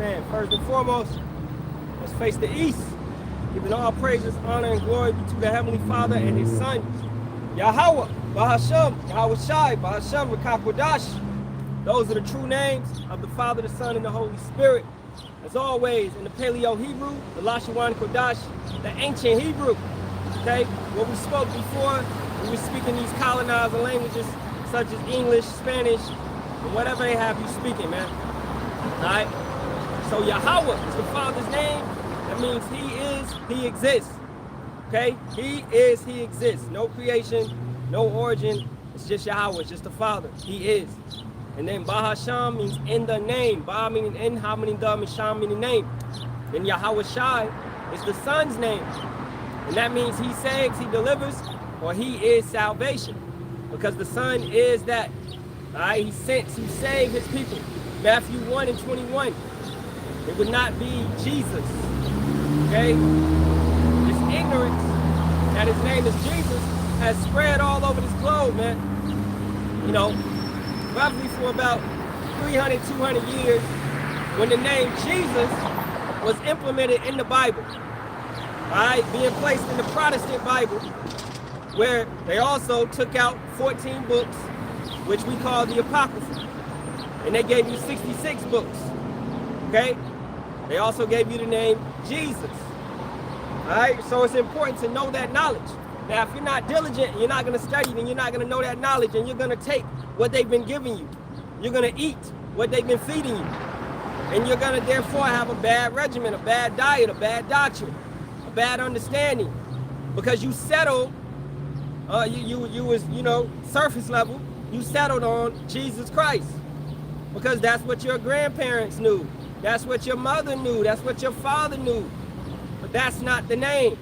understand. First and foremost, let's face the east. Giving all praises, honor, and glory to the Heavenly Father and His Son, Yahawah, Bahasham, Yahawashi, Bahasham, Rakakwadash. Those are the true names of the Father, the Son, and the Holy Spirit. As always, in the Paleo-Hebrew, the Lashawan Kodash, the ancient Hebrew. Okay, what we spoke before, when we speak in these colonizer languages, such as English, Spanish, and whatever they have you speaking, man. All right? So Yahawah is the Father's name. That means He exists. Okay? He exists. No creation, no origin. It's just Yahawah, it's just the Father. He is. And then Bahasham means in the name. Ba meaning in, Ha meaning the, and Sham meaning name. Then Yahawashi is the Son's name. And that means He saves, He delivers, or He is salvation. Because the Son is that. All right? He sent to save His people. Matthew 1 and 21. It would not be Jesus. Okay? This ignorance that His name is Jesus has spread all over this globe, man. You know, roughly for about 300, 200 years, when the name Jesus was implemented in the Bible. All right? Being placed in the Protestant Bible, where they also took out 14 books, which we call the Apocrypha. And they gave you 66 books. Okay? They also gave you the name Jesus. All right? So it's important to know that knowledge. Now, if you're not diligent, you're not going to study, then you're not going to know that knowledge, and you're going to take what they've been giving you. You're going to eat what they've been feeding you. And you're going to therefore have a bad regimen, a bad diet, a bad doctrine, a bad understanding. Because you settled, you was, you know, surface level, you settled on Jesus Christ. Because that's what your grandparents knew. That's what your mother knew. That's what your father knew. But that's not the name.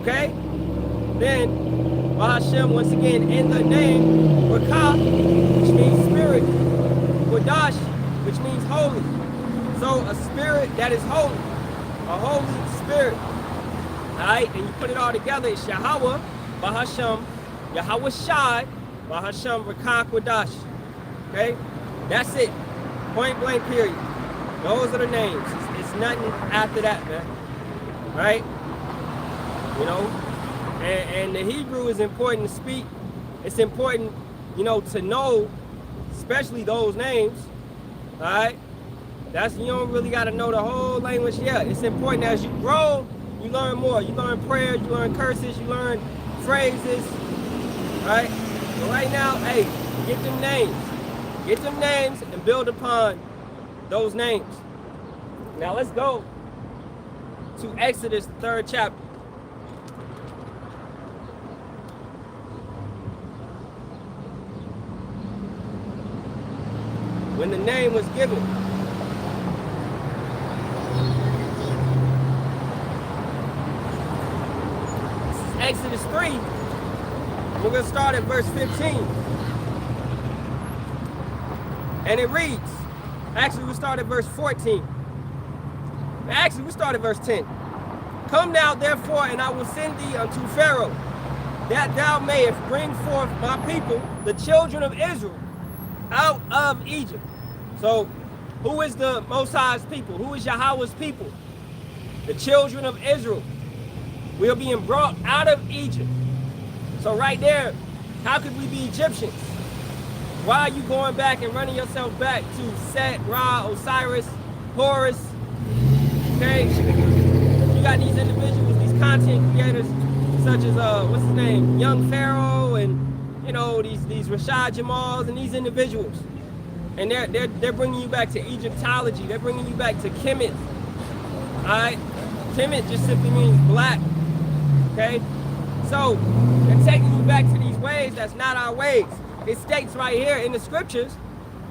Okay? Then, Bahashem, once again, in the name, Barak, which means spirit, Kodash, which means holy. So a spirit that is holy, a holy spirit. Alright, and you put it all together, it's Yahawah, Bahashem, Yahawashi, Bahashem, Barak, Kodash. Okay? That's it. Point blank, period. Those are the names. It's nothing after that, man. Right? You know? And the Hebrew is important to speak. It's important, you know, to know, especially those names. All right? You don't really got to know the whole language yet. It's important as you grow, you learn more. You learn prayer, you learn curses, you learn phrases. All right? So right now, hey, get them names. Get them names and build upon those names. Now let's go to Exodus, the 3rd chapter. When the name was given. This is Exodus 3. We're going to start at verse 15. And it reads, actually we start at verse 14. Actually we start at verse 10. Come now therefore, and I will send thee unto Pharaoh, that thou mayest bring forth my people, the children of Israel, out of Egypt. So who is the Most High's people? Who is Yahawah's people? The children of Israel. We are being brought out of Egypt. So right there, how could we be Egyptians? Why are you going back and running yourself back to Set, Ra, Osiris, Horus? Okay? You got these individuals, these content creators, such as, what's his name? Young Pharaoh, and, you know, these Rashad Jamals and these individuals. And they're bringing you back to Egyptology. They're bringing you back to Kemet. All right? Kemet just simply means black. Okay? So, they're taking you back to these ways that's not our ways. It states right here in the scriptures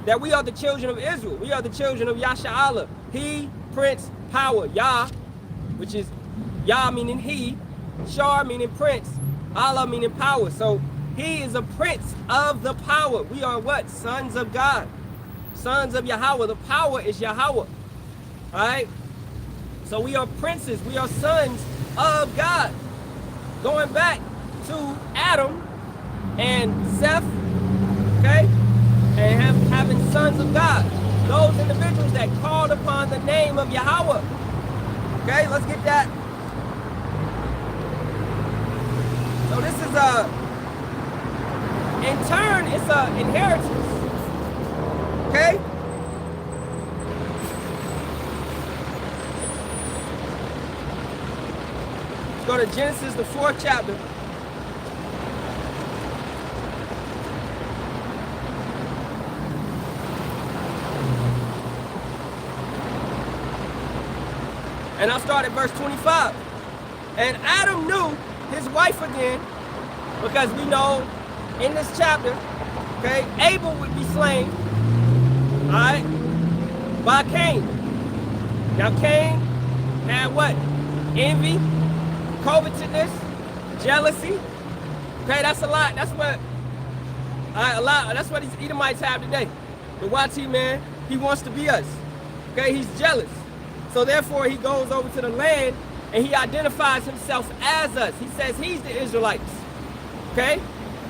that we are the children of Israel. We are the children of Yasha, He, Prince, Power. Yah, which is Yah meaning He, Shar meaning Prince, Allah meaning Power. So He is a Prince of the power. We are what? Sons of God. Sons of Yahawah. The power is Yahawah. Alright? So we are princes. We are sons of God. Going back to Adam and Seth, okay? And having sons of God. those individuals that called upon the name of Yahawah. Okay, let's get that. So this is in turn, it's an inheritance. Okay? Let's go to Genesis, the 4th chapter. And I'll start at verse 25. And Adam knew his wife again, because we know in this chapter, okay, Abel would be slain, all right, by Cain. Now Cain had what? Envy, covetousness, jealousy. Okay, that's a lot. That's what that's what these Edomites have today. The YT man, he wants to be us. Okay, he's jealous. So therefore he goes over to the land and he identifies himself as us. He says he's the Israelites. Okay?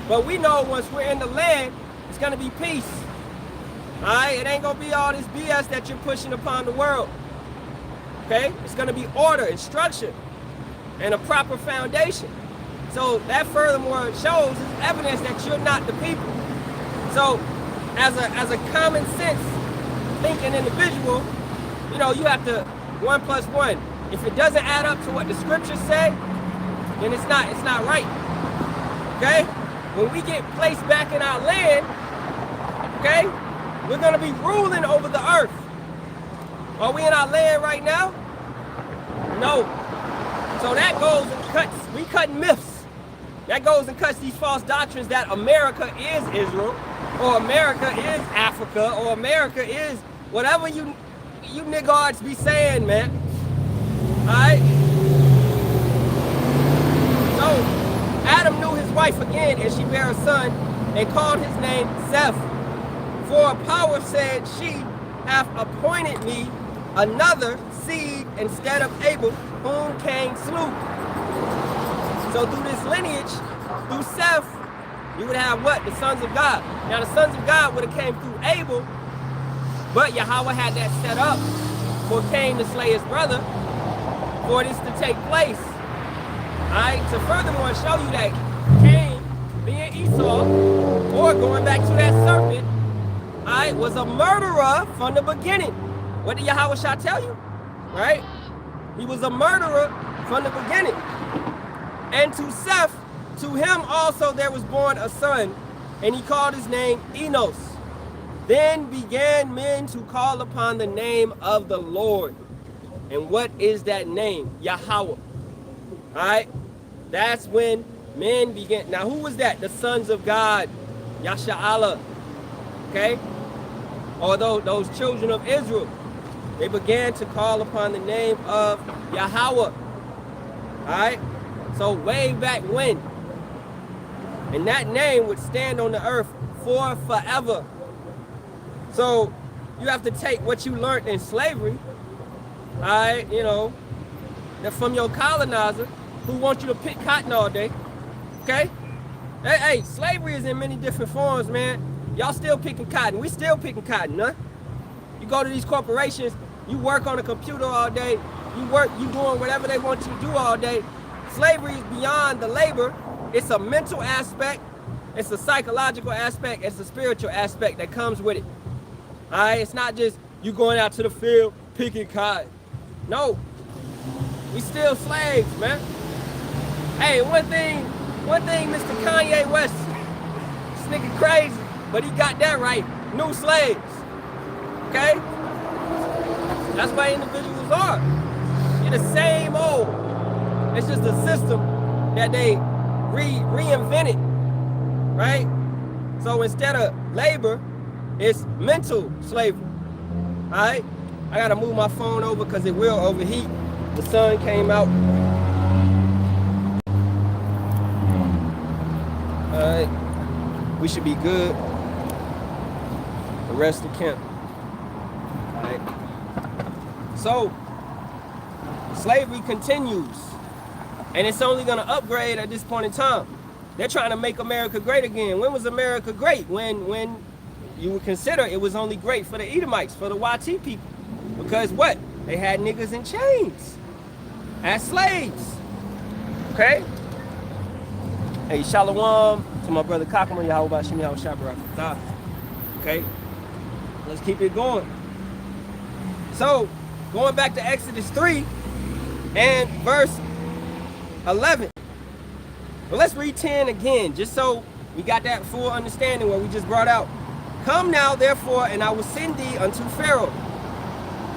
But we know once we're in the land, it's gonna be peace. Alright? It ain't gonna be all this BS that you're pushing upon the world. Okay? It's gonna be order and structure and a proper foundation. So that furthermore shows is evidence that you're not the people. So as a common sense thinking individual, you know, you have to 1 + 1. If it doesn't add up to what the scriptures say, then it's not right. Okay? When we get placed back in our land, okay, we're gonna be ruling over the earth. Are we in our land right now? No. So that goes and cuts, we cut myths. That goes and cuts these false doctrines that America is Israel, or America is Africa, or America is whatever you niggards be saying, man. Alright? So, Adam knew his wife again, and she bare a son, and called his name Seth. For power said, she hath appointed me another seed instead of Abel, whom Cain slew. So through this lineage, through Seth, you would have what? The sons of God. Now the sons of God would have came through Abel, but Yahawah had that set up for Cain to slay his brother, for this to take place. Alright, to furthermore show you that Cain, being Esau, or going back to that serpent, alright, was a murderer from the beginning. What did Yahawashi tell you? Right? He was a murderer from the beginning. And to Seth, to him also there was born a son, and he called his name Enos. Then began men to call upon the name of the Lord. And what is that name? Yahawah. Alright? That's when men began. Now who was that? The sons of God. Yasha'Allah. Okay? Although those children of Israel, they began to call upon the name of Yahawah. Alright? So way back when. And that name would stand on the earth for forever. So you have to take what you learned in slavery, alright, you know, that from your colonizer who wants you to pick cotton all day. Okay? Hey, slavery is in many different forms, man. Y'all still picking cotton. We still picking cotton, huh? You go to these corporations, you work on a computer all day, you doing whatever they want you to do all day. Slavery is beyond the labor. It's a mental aspect, it's a psychological aspect, it's a spiritual aspect that comes with it. Alright, it's not just you going out to the field picking cotton. No, we still slaves, man. Hey, one thing, Mr. Kanye West, this nigga crazy, but he got that right. New slaves. Okay? That's why individuals are. You're the same old. It's just a system that they reinvented, right? So instead of labor, it's mental slavery. All right? I gotta move my phone over because it will overheat. The sun came out. All right. We should be good. The rest of camp. All right. So slavery continues. And it's only gonna upgrade at this point in time. They're trying to make America great again. When was America great? When you would consider it was only great for the Edomites, for the YT people. Because what? They had niggas in chains as slaves. Okay? Hey, Shalom to my brother Kakama, Yahawashi, Yahawashi, Barak. Okay? Let's keep it going. So, going back to Exodus 3 and verse 11. Well, let's read 10 again, just so we got that full understanding what we just brought out. Come now, therefore, and I will send thee unto Pharaoh,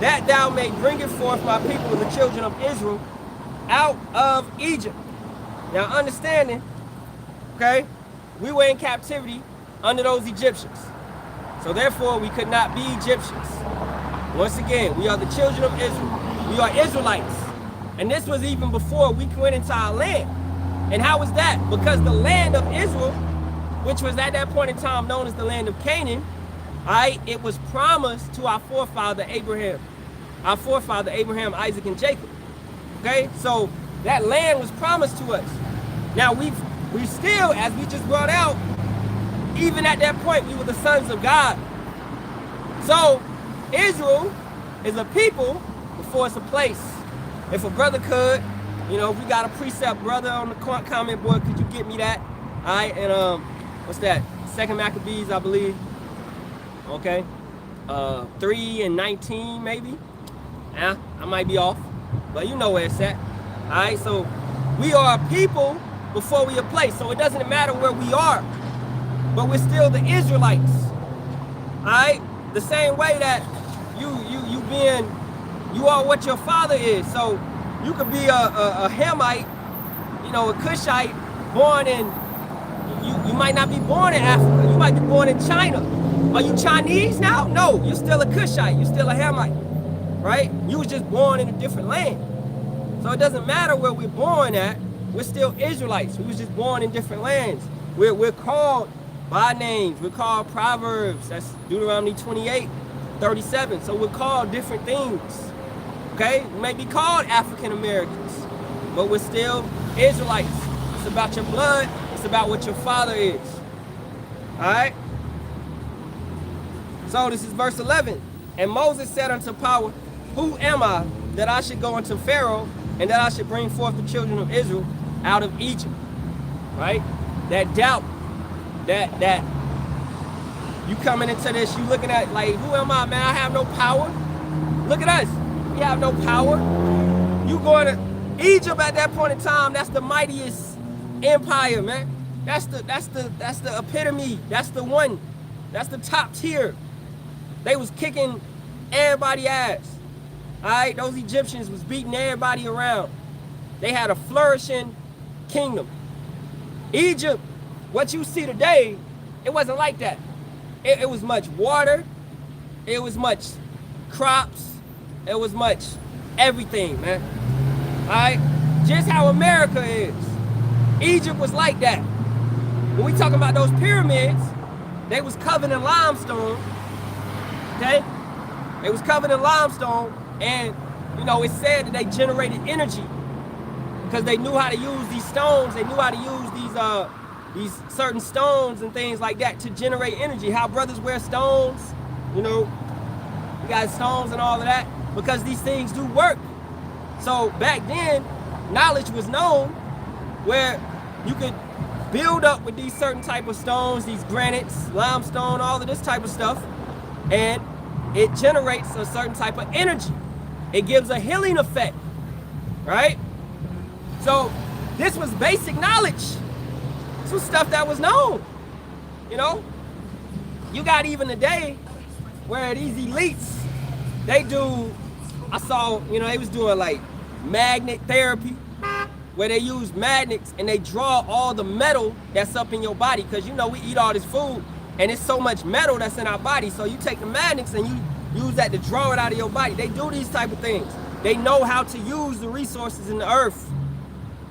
that thou may bring forth my people, the children of Israel, out of Egypt. Now, understanding, okay, we were in captivity under those Egyptians. So therefore, we could not be Egyptians. Once again, we are the children of Israel. We are Israelites. And this was even before we went into our land. And how was that? Because the land of Israel, which was at that point in time known as the land of Canaan, it was promised to our forefather Abraham. Our forefather Abraham, Isaac, and Jacob. Okay, so that land was promised to us. Now we still, as we just brought out, even at that point, we were the sons of God. So Israel is a people before it's a place. If a brother could, if we got a precept, brother, on the comment board, could you get me that? All right, and what's that? 2 Maccabees, I believe. Okay, 3 and 19 maybe. Yeah, I might be off, but you know where it's at. All right, so we are a people before we a place. So it doesn't matter where we are, but we're still the Israelites. All right, the same way that you are what your father is. So you could be a Hamite, a Cushite, born in, you might not be born in Africa. You might be born in China. Are you Chinese now? No, you're still a Cushite. You're still a Hamite, right? You was just born in a different land. So it doesn't matter where we're born at. We're still Israelites. We was just born in different lands. We're called by names. We're called Proverbs. That's Deuteronomy 28:37. So we're called different things. Okay? We may be called African Americans, but we're still Israelites. It's about your blood. It's about what your father is. All right? So this is verse 11. And Moses said unto Power, who am I that I should go unto Pharaoh and that I should bring forth the children of Israel out of Egypt? Right? That doubt, that you coming into this, you looking at like, who am I, man? I have no power. Look at us. We have no power. You going to Egypt at that point in time, that's the mightiest empire, man. That's the epitome. That's the one. That's the top tier. They was kicking everybody's ass. All right, those Egyptians was beating everybody around. They had a flourishing kingdom. Egypt, what you see today, it wasn't like that. It was much water. It was much crops. It was much everything, man. All right, just how America is. Egypt was like that. When we talking about those pyramids, they was covered in limestone. Okay, they was covered in limestone, and it said that they generated energy because they knew how to use these stones. They knew how to use these certain stones and things like that to generate energy. How brothers wear stones, you got stones and all of that because these things do work. So back then, knowledge was known where you could build up with these certain type of stones, these granites, limestone, all of this type of stuff, and it generates a certain type of energy. It gives a healing effect, right? So this was basic knowledge. This was stuff that was known, You got even today where these elites, they do, I saw, they was doing like magnet therapy, where they use magnets and they draw all the metal that's up in your body. Because we eat all this food and it's so much metal that's in our body. So you take the magnets and you use that to draw it out of your body. They do these type of things. They know how to use the resources in the earth.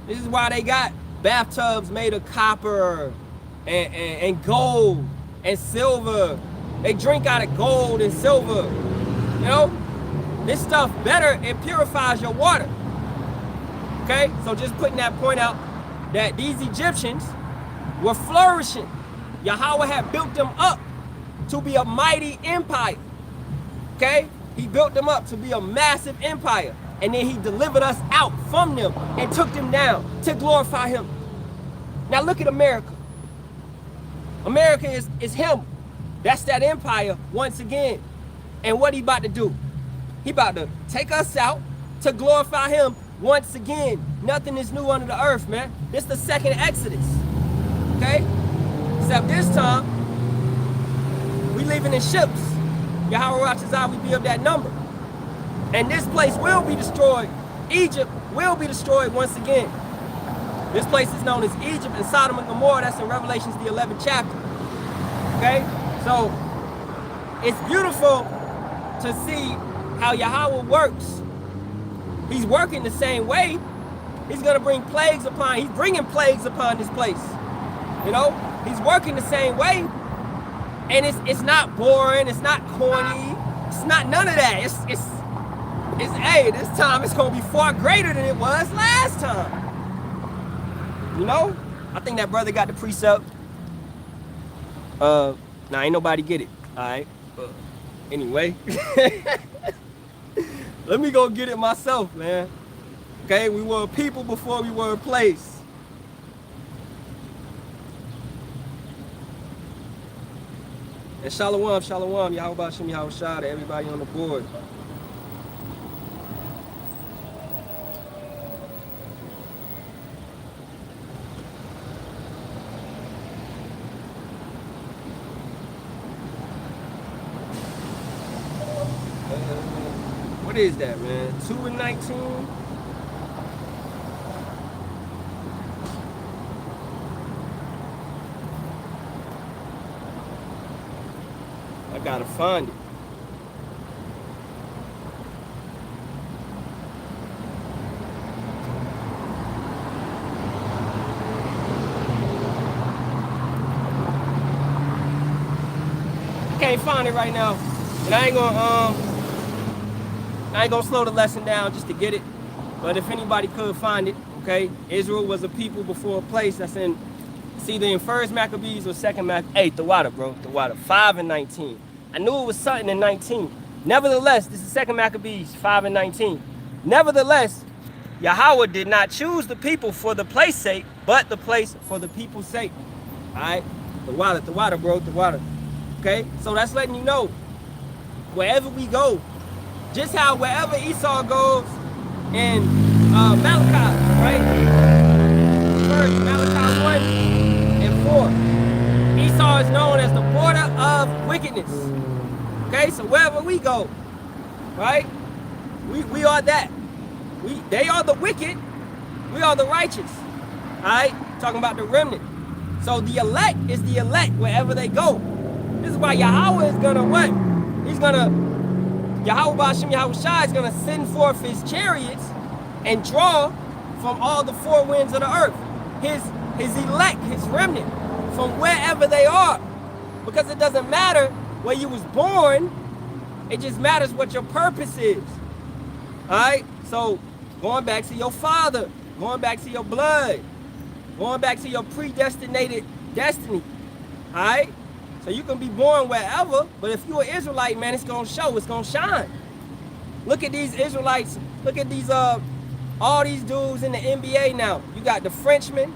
This is why they got bathtubs made of copper and gold and silver. They drink out of gold and silver. This stuff better, it purifies your water. Okay, so just putting that point out that these Egyptians were flourishing. Yahawah had built them up. to be a mighty empire. Okay? He built them up to be a massive empire. And then he delivered us out from them and took them down to glorify him. Now look at America. America is him. That's that empire once again. And what he about to do? He about to take us out to glorify him once again. Nothing is new under the earth, man. This is the second Exodus. Okay? Except this time, we living in ships. Yahawah we be of that number. And this place will be destroyed. Egypt will be destroyed once again. This place is known as Egypt and Sodom and Gomorrah. That's in Revelations, the 11th chapter. Okay? So, it's beautiful to see how Yahawah works. He's working the same way. He's going to bring plagues upon, he's bringing plagues upon this place. You know? He's working the same way. And it's not boring. It's not corny. It's not none of that. It's hey, this time it's going to be far greater than it was last time. You know? I think that brother got the precept. Now ain't nobody get it. Alright. Anyway. Let me go get it myself, man. Okay, we were a people before we were a place. And shalom, shalom, Yahawashi, Yahawashi, to everybody on the board. What is that, man? 2 and 19? I gotta find it. Can't find it right now. And I ain't gonna slow the lesson down just to get it. But if anybody could find it, okay? Israel was a people before a place. That's in, it's either in 1st Maccabees or 2nd Maccabees. Hey, the water, bro, the water. 5 and 19. I knew it was something in 19. Nevertheless, this is 2nd Maccabees, 5 and 19. Nevertheless, Yahawah did not choose the people for the place's sake, but the place for the people's sake. All right? The water, bro, the water. Okay? So that's letting you know, wherever we go, just how wherever Esau goes in Malachi, right? First, Malachi 1 and 4. Esau is known as the border of wickedness. Okay, so wherever we go, right? We are that. They are the wicked, we are the righteous. Alright? Talking about the remnant. So the elect is the elect wherever they go. This is why Yahawah is gonna what? He's gonna Yahawashi is gonna send forth his chariots and draw from all the four winds of the earth. His elect, his remnant, from wherever they are. Because it doesn't matter where you was born, it just matters what your purpose is. Alright? So going back to your father, going back to your blood, going back to your predestinated destiny. Alright? So you can be born wherever, but if you're an Israelite, man, it's gonna show, it's gonna shine. Look at these Israelites, look at these all these dudes in the NBA now. You got the Frenchman,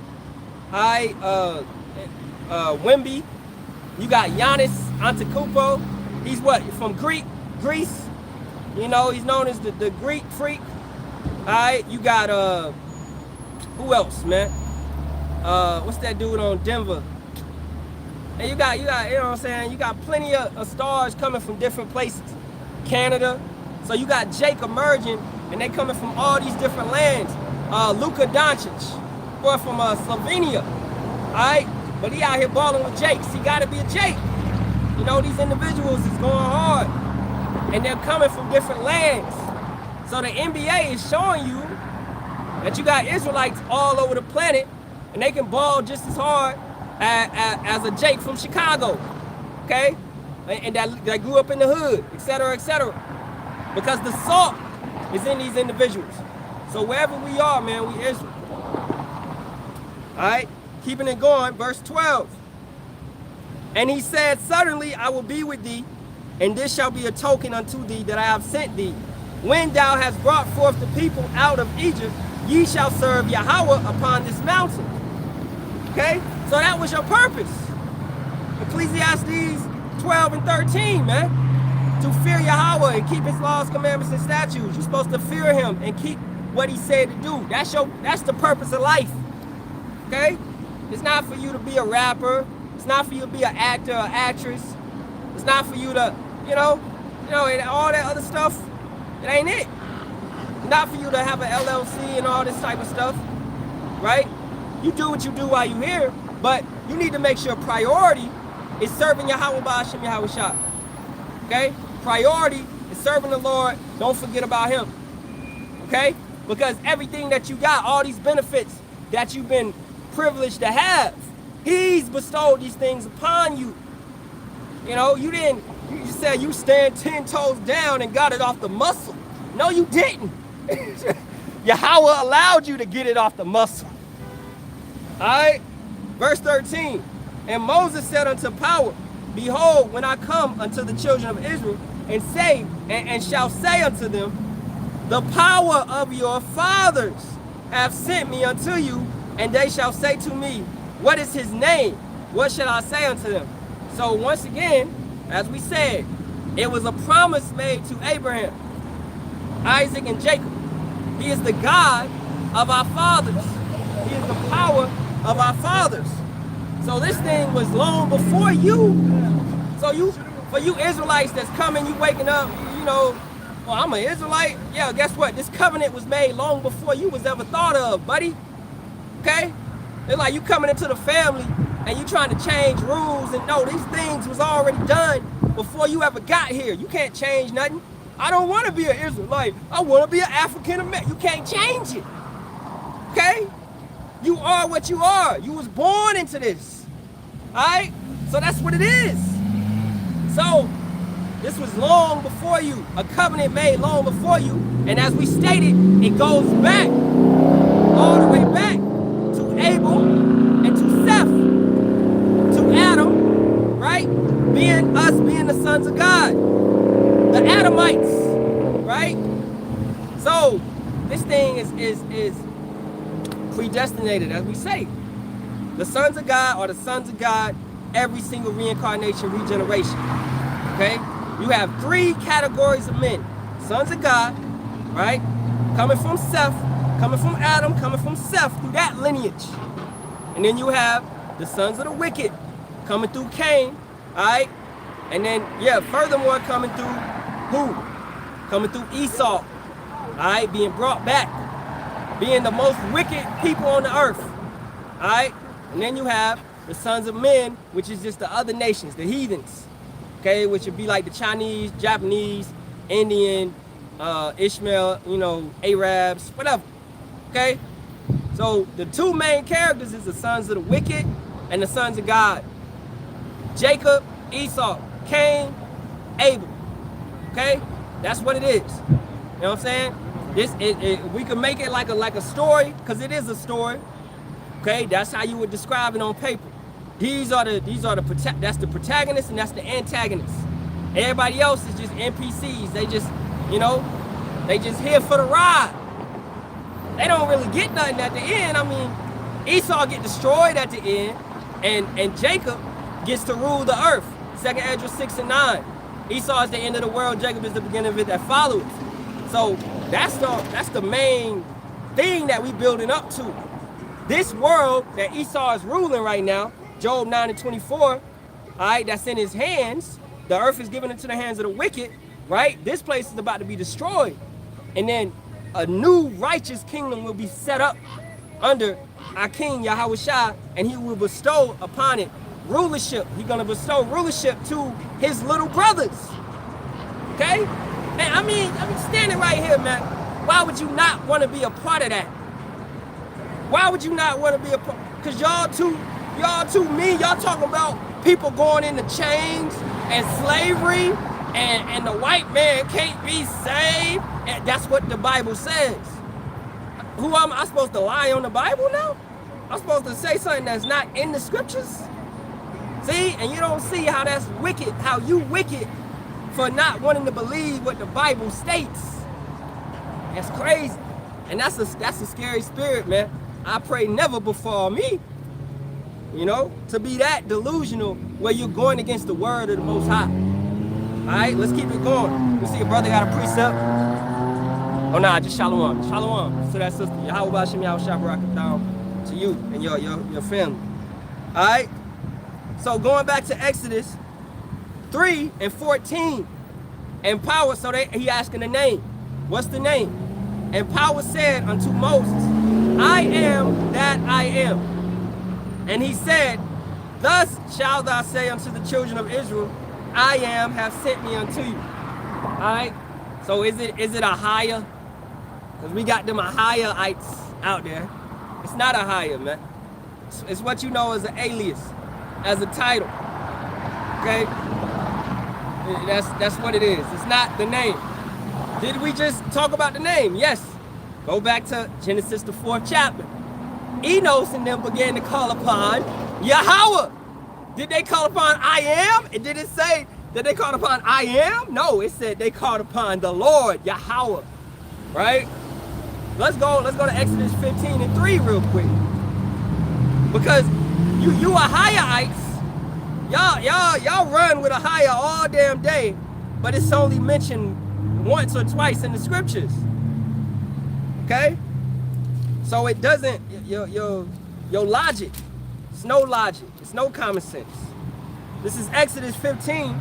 Wemby. You got Giannis Antetokounmpo. He's what? From Greece. You know, he's known as the Greek freak. Alright, you got who else, man? What's that dude on Denver? And you got, you know what I'm saying? You got plenty of stars coming from different places. Canada. So you got Jake emerging, and they coming from all these different lands. Luka Doncic, boy from Slovenia. Alright? But he out here balling with Jakes. He gotta be a Jake. You know, these individuals is going hard. And they're coming from different lands. So the NBA is showing you that you got Israelites all over the planet, and they can ball just as hard as a Jake from Chicago, okay? And that grew up in the hood, etc., etc. Because the salt is in these individuals. So wherever we are, man, we Israel. All right, keeping it going, verse 12. And he said, suddenly I will be with thee, and this shall be a token unto thee that I have sent thee. When thou hast brought forth the people out of Egypt, ye shall serve Yahawah upon this mountain. Okay? So that was your purpose. Ecclesiastes 12 and 13, man. To fear Yahawah and keep his laws, commandments, and statutes. You're supposed to fear him and keep what he said to do. That's the purpose of life. Okay? It's not for you to be a rapper. It's not for you to be an actor or actress. It's not for you to, and all that other stuff. It ain't it. It's not for you to have an LLC and all this type of stuff, right? You do what you do while you're here, but you need to make sure priority is serving Yahawah Ba'ashem Yahawashi. Okay? Priority is serving the Lord. Don't forget about him. Okay? Because everything that you got, all these benefits that you've been privileged to have, he's bestowed these things upon you. You said you stand 10 toes down and got it off the muscle. No, you didn't. Yahawah allowed you to get it off the muscle. All right? Verse 13. And Moses said unto Power, behold, when I come unto the children of Israel, and shall say unto them, the power of your fathers have sent me unto you, and they shall say to me, what is his name? What shall I say unto them? So once again, as we said, it was a promise made to Abraham, Isaac, and Jacob. He is the God of our fathers. He is the power of our fathers. So this thing was long before you. So for you Israelites that's coming, you waking up, well, I'm an Israelite. Yeah, guess what? This covenant was made long before you was ever thought of, buddy. Okay? It's like you coming into the family and you trying to change rules, and no, these things was already done before you ever got here. You can't change nothing. I don't want to be an Israelite. I want to be an African American. You can't change it. Okay? You are what you are. You was born into this. All right? So that's what it is. So this was long before you. A covenant made long before you. And as we stated, it goes back, all the way back to Abel and to Seth, to Adam, right? Being the sons of God. The Adamites, right? So this thing is predestinated, as we say. The sons of God are the sons of God every single reincarnation, regeneration. Okay? You have 3 categories of men. Sons of God, right? Coming from Seth, coming from Adam, coming from Seth, through that lineage. And then you have the sons of the wicked coming through Cain, all right? And then, furthermore, coming through who? Coming through Esau, all right? Being brought back, being the most wicked people on the earth, all right? And then you have the sons of men, which is just the other nations, the heathens, okay? Which would be like the Chinese, Japanese, Indian, Ishmael, Arabs, whatever, okay? So the 2 main characters is the sons of the wicked and the sons of God. Jacob, Esau, Cain, Abel, okay? That's what it is. You know what I'm saying? We can make it like a story, because it is a story. Okay, that's how you would describe it on paper. That's the protagonist and that's the antagonist. Everybody else is just NPCs. They just, they just here for the ride. They don't really get nothing at the end. I mean, Esau get destroyed at the end, and Jacob gets to rule the earth. 2nd Ezra 6 and 9. Esau is the end of the world. Jacob is the beginning of it that follows. So that's the main thing that we building up to. This world that Esau is ruling right now, Job 9 and 24, all right, that's in his hands. The earth is given into the hands of the wicked, right? This place is about to be destroyed. And then a new righteous kingdom will be set up under our King Yahawashi, and he will bestow upon it rulership. He's going to bestow rulership to his little brothers. Okay? And I mean, I'm standing right here, man. Why would you not want to be a part of that? Why would you not want to be a part? Because y'all too mean. Y'all talking about people going into chains and slavery, and the white man can't be saved. And that's what the Bible says. Who am I supposed to lie on the Bible now? I'm supposed to say something that's not in the scriptures? See, and you don't see how that's wicked, how you wicked for not wanting to believe what the Bible states. That's crazy. And that's a scary spirit, man. I pray never befall me, you know, to be that delusional where you're going against the word of the Most High. All right, let's keep it going. You see a brother got a precept. Oh, nah, just shalom. Shalom to that sister. Yahawah, Yahawashi, Barak, Ahtham, to you and your family. All right? So going back to Exodus 3 and 14. And power, so he asking the name. What's the name? And power said unto Moses, I am that I am. And he said, thus shalt thou say unto the children of Israel, I am have sent me unto you. All right? So is it a higher? Because we got them Ahayites out there. It's not a higher, man. It's what you know as an alias, as a title. Okay? That's what it is. It's not the name. Did we just talk about the name? Yes. Go back to Genesis, the 4th chapter. Enos and them began to call upon Yahawah. Did they call upon I am? It didn't say that they called upon I am. No, it said they called upon the Lord, Yahawah. Right? Let's go to Exodus 15 and 3 real quick. Because you Ahayites, y'all run with a higher all damn day, but it's only mentioned once or twice in the scriptures. Okay? So it doesn't, your logic, it's no logic, it's no common sense. This is Exodus 15,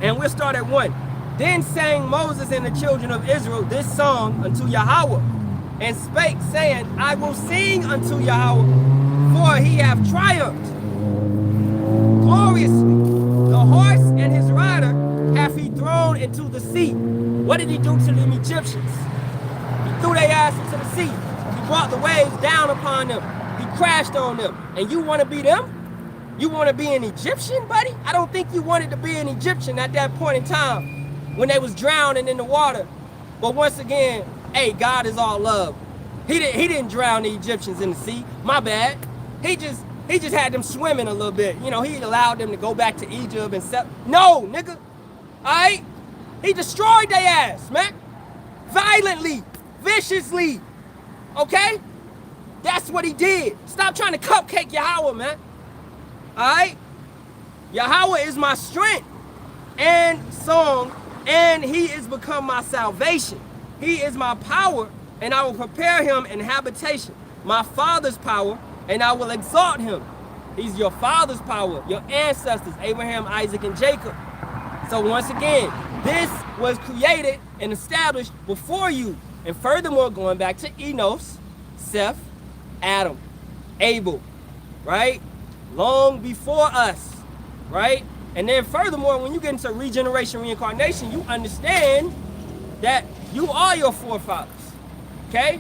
and we'll start at 1. Then sang Moses and the children of Israel this song unto Yahawah, and spake, saying, I will sing unto Yahawah, for he hath triumphed gloriously. The horse and his rider hath he thrown into the sea. What did he do to them Egyptians? He threw their ass into the sea. He brought the waves down upon them. He crashed on them. And you want to be them? You want to be an Egyptian, buddy? I don't think you wanted to be an Egyptian at that point in time when they was drowning in the water. But once again, hey, God is all love. He didn't drown the Egyptians in the sea. My bad. He just had them swimming a little bit. You know, he allowed them to go back to Egypt and set. No, nigga. All right? He destroyed their ass, man. Violently, viciously. Okay? That's what he did. Stop trying to cupcake Yahawah, man. All right? Yahawah is my strength and song, and he is become my salvation. He is my power, and I will prepare him in habitation. My father's power, and I will exalt him. He's your father's power, your ancestors, Abraham, Isaac, and Jacob. So once again, this was created and established before you. And furthermore, going back to Enos, Seth, Adam, Abel, right? Long before us, right? And then furthermore, when you get into regeneration, reincarnation, you understand that you are your forefathers, okay?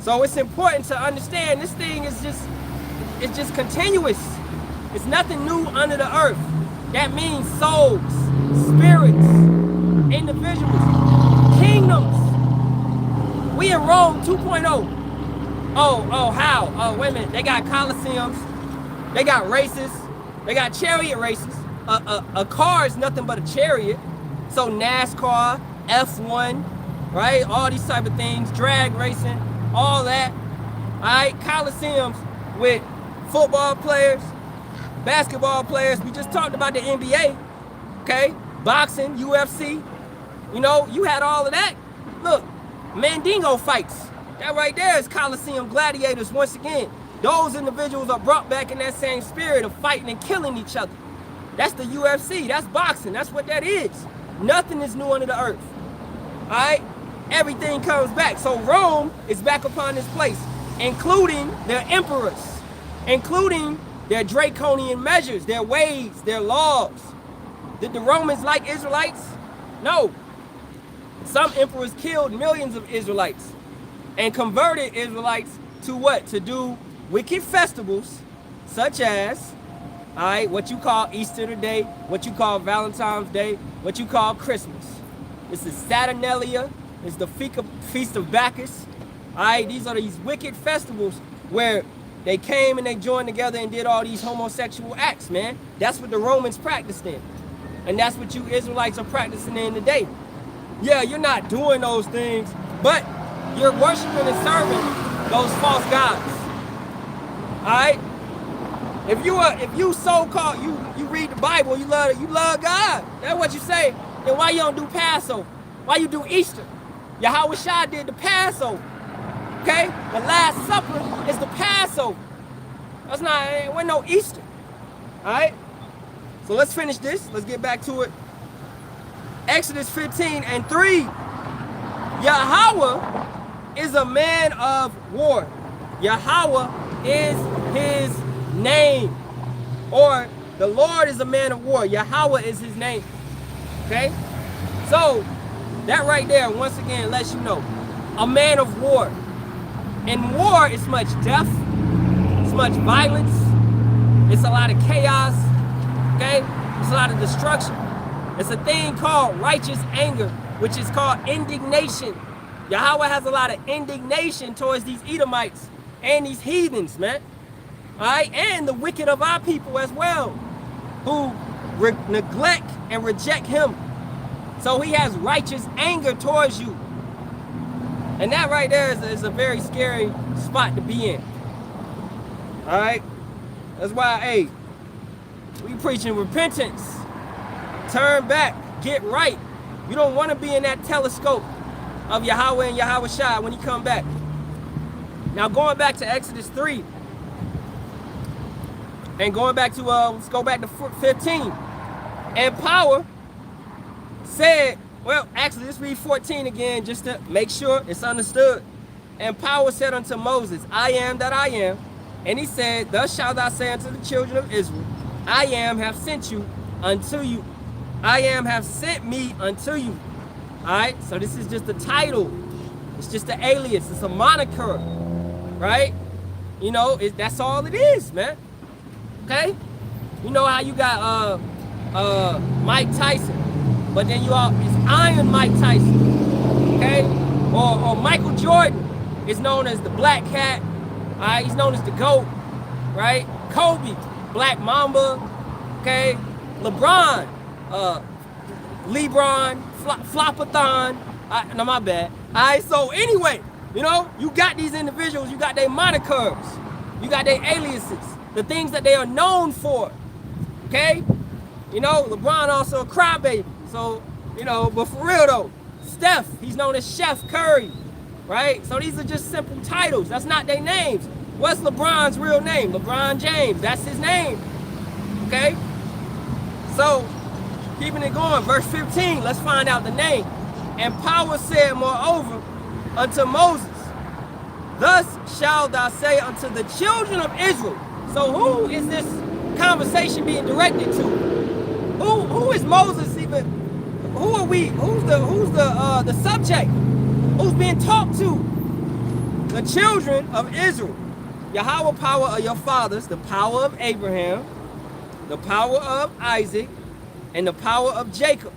So it's important to understand this thing is just continuous. It's nothing new under the earth. That means souls, spirits, individuals, kingdoms. We in Rome 2.0. Oh, how? Oh, wait a minute. They got coliseums. They got races. They got chariot races. A car is nothing but a chariot. So NASCAR, F1, right? All these type of things, drag racing, all that. All right, coliseums with football players, basketball players. We just talked about the NBA, okay? Boxing, UFC. You know, you had all of that. Look, Mandingo fights. That right there is Coliseum gladiators once again. Those individuals are brought back in that same spirit of fighting and killing each other. That's the UFC. That's boxing. That's what that is. Nothing is new under the earth. All right? Everything comes back. So Rome is back upon this place, including their emperors, including their draconian measures, their ways, their laws. Did the Romans like Israelites? No. Some emperors killed millions of Israelites and converted Israelites to what? To do wicked festivals such as, all right, what you call Easter today, what you call Valentine's Day, what you call Christmas. This is Saturnalia. It's the Feast of Bacchus. All right, these are these wicked festivals where They came and they joined together and did all these homosexual acts, man. That's what the Romans practiced in. And that's what you Israelites are practicing in today. Yeah, you're not doing those things, but you're worshiping and serving those false gods. All right? If you so-called, you read the Bible, you love God, that's what you say, then why you don't do Passover? Why you do Easter? Yahawashi did the Passover. Okay? The Last Supper is the Passover. That's not, it wasn't no Easter. Alright? So let's finish this. Let's get back to it. Exodus 15:3. Yahawah is a man of war. Yahawah is his name. Or the Lord is a man of war. Yahawah is his name. Okay? So that right there, once again, lets you know, a man of war. In war, it's much death, it's much violence, it's a lot of chaos, okay? It's a lot of destruction. It's a thing called righteous anger, which is called indignation. Yahawah has a lot of indignation towards these Edomites and these heathens, man. All right? And the wicked of our people as well, who neglect and reject him. So he has righteous anger towards you. And that right there is a very scary spot to be in. All right? That's why, hey, we preaching repentance. Turn back. Get right. You don't want to be in that telescope of Yahawah and Yahawashi when he come back. Now, going back to Exodus 3. And going back to, let's go back to 15. And power said, well, actually, let's read 14 again just to make sure it's understood. And power said unto Moses, I am that I am. And he said, thus shalt thou say unto the children of Israel, I am have sent you unto you. I am have sent me unto you. All right, so this is just a title. It's just an alias. It's a moniker, right? You know, that's all it is, man. Okay? You know how you got Mike Tyson. But then it's Iron Mike Tyson, okay? Or Michael Jordan is known as the Black Cat, all right? He's known as the GOAT, right? Kobe, Black Mamba, okay? LeBron, Flopathon, no, my bad. All right, so anyway, you know, you got these individuals, you got their monikers, you got their aliases, the things that they are known for, okay? You know, LeBron also a crybaby. So, you know, but for real though, Steph, he's known as Chef Curry, right? So these are just simple titles. That's not their names. What's LeBron's real name? LeBron James, that's his name, okay? So, keeping it going, verse 15, let's find out the name. And power said moreover unto Moses, thus shalt thou say unto the children of Israel. So who is this conversation being directed to? Who is Moses even? Who are we? Who's the subject? Who's being talked to? The children of Israel. Yahawah power of your fathers, the power of Abraham, the power of Isaac, and the power of Jacob,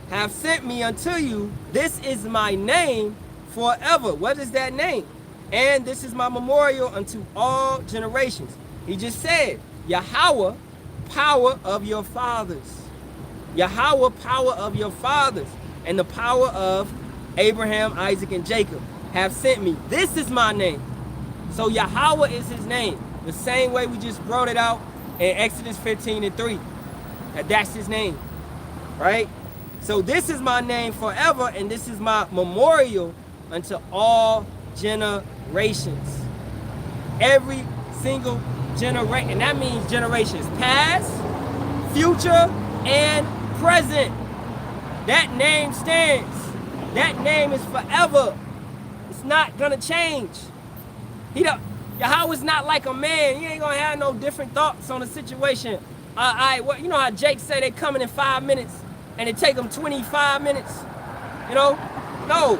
have sent me unto you. This is my name forever. What is that name? And this is my memorial unto all generations. He just said, Yahawah, power of your fathers. Yahawah, power of your fathers, and the power of Abraham, Isaac, and Jacob have sent me. This is my name. So Yahawah is his name. The same way we just brought it out in Exodus 15:3. That's his name, right? So this is my name forever, and this is my memorial unto all generations. Every single generation, and that means generations past, future, and present. That name stands. That name is forever. It's not gonna change. Yahawah's not like a man. He ain't gonna have no different thoughts on the situation. Well, you know how Jake said they coming in 5 minutes and it take them 25 minutes? You know? No.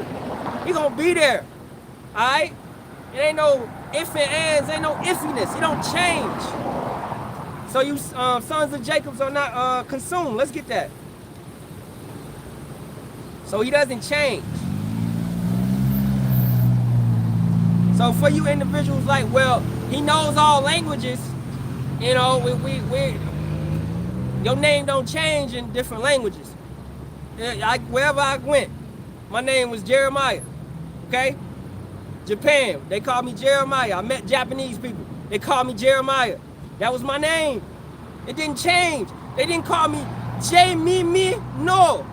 He gonna be there. Alright? It ain't no ifs and ands, ain't no iffiness. He don't change. So you sons of Jacobs are not consumed. Let's get that. So he doesn't change. So for you individuals like, well, he knows all languages, you know, your name don't change in different languages. Wherever I went, my name was Jeremiah, okay? Japan, they called me Jeremiah. I met Japanese people. They called me Jeremiah. That was my name. It didn't change. They didn't call me J-Me-Me. No.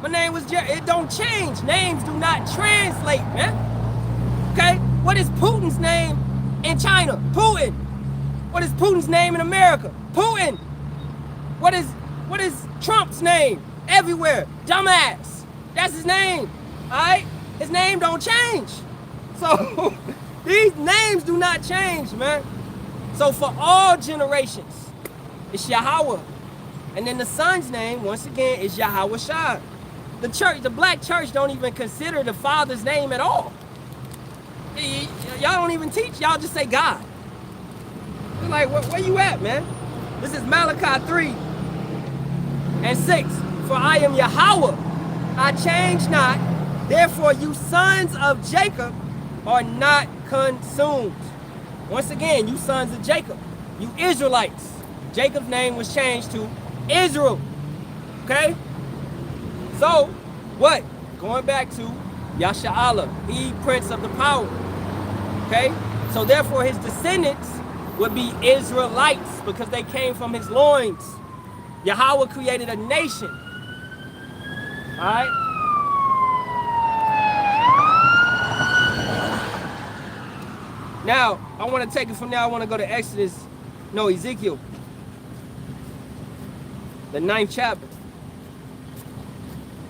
My name was It don't change. Names do not translate, man. Okay? What is Putin's name in China? Putin. What is Putin's name in America? Putin. What is Trump's name? Everywhere. Dumbass. That's his name. All right? His name don't change. So these names do not change, man. So for all generations, it's Yahawah. And then the son's name, once again, is Yahawashi. The church, the black church don't even consider the father's name at all. Y'all don't even teach, y'all just say God. It's like, where you at, man? This is Malachi 3:6. For I am Yahawah, I change not. Therefore you sons of Jacob are not consumed. Once again, you sons of Jacob, you Israelites. Jacob's name was changed to Israel. Okay? So, what? Going back to Yasharahla, he prince of the power. Okay? So therefore his descendants would be Israelites because they came from his loins. Yahawah created a nation. Alright? Now, I want to take it from there. I want to go to Ezekiel. The 9th chapter.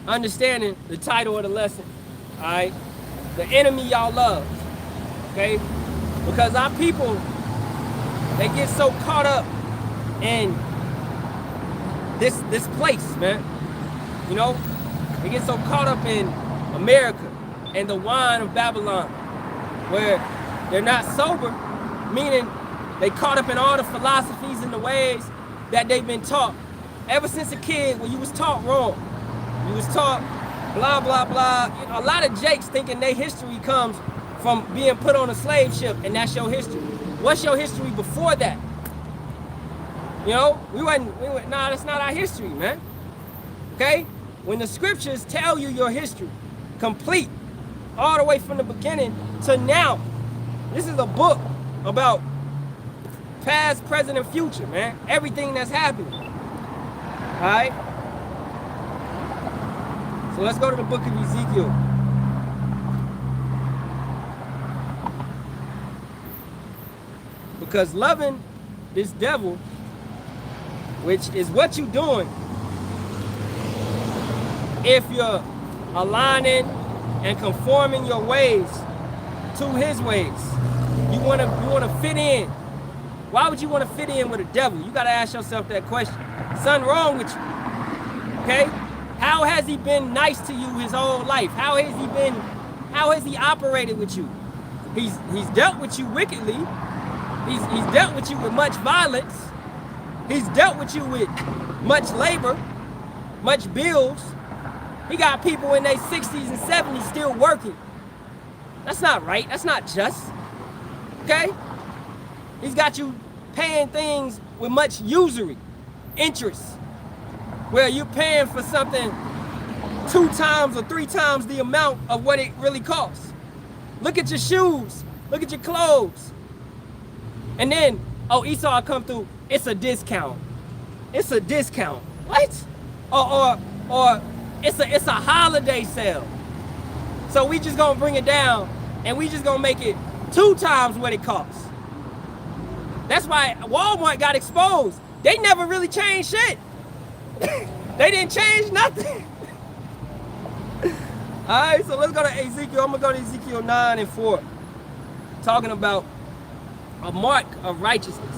Understanding the title of the lesson. Alright? The enemy y'all love. Okay? Because our people, they get so caught up in this place, man. You know? They get so caught up in America and the wine of Babylon, where they're not sober, meaning they caught up in all the philosophies and the ways that they've been taught. Ever since a kid, when you was taught wrong, you was taught blah, blah, blah. You know, a lot of jakes thinking their history comes from being put on a slave ship, and that's your history. What's your history before that? You know, nah, that's not our history, man. Okay? When the scriptures tell you your history, complete, all the way from the beginning to now, this is a book about past, present, and future, man. Everything that's happening. All right? So let's go to the book of Ezekiel. Because loving this devil, which is what you're doing, if you're aligning and conforming your ways to his ways, you want to fit in. Why would you want to fit in with a devil? You got to ask yourself that question. Something wrong with you. Okay? How has he been nice to you his whole life? How has he operated with you? He's dealt with you wickedly. He's dealt with you with much violence. He's dealt with you with much labor, much bills. He got people in their 60s and 70s still working. That's not right. That's not just. Okay? He's got you paying things with much usury, interest, where you're paying for something 2 times or 3 times the amount of what it really costs. Look at your shoes. Look at your clothes. And then, oh, Esau come through. It's a discount. It's a discount. What? Or it's a holiday sale. So we just gonna bring it down and we just gonna make it 2 times what it costs. That's why Walmart got exposed. They never really changed shit. They didn't change nothing. All right, so let's go to Ezekiel. I'm gonna go to Ezekiel 9:4, talking about a mark of righteousness.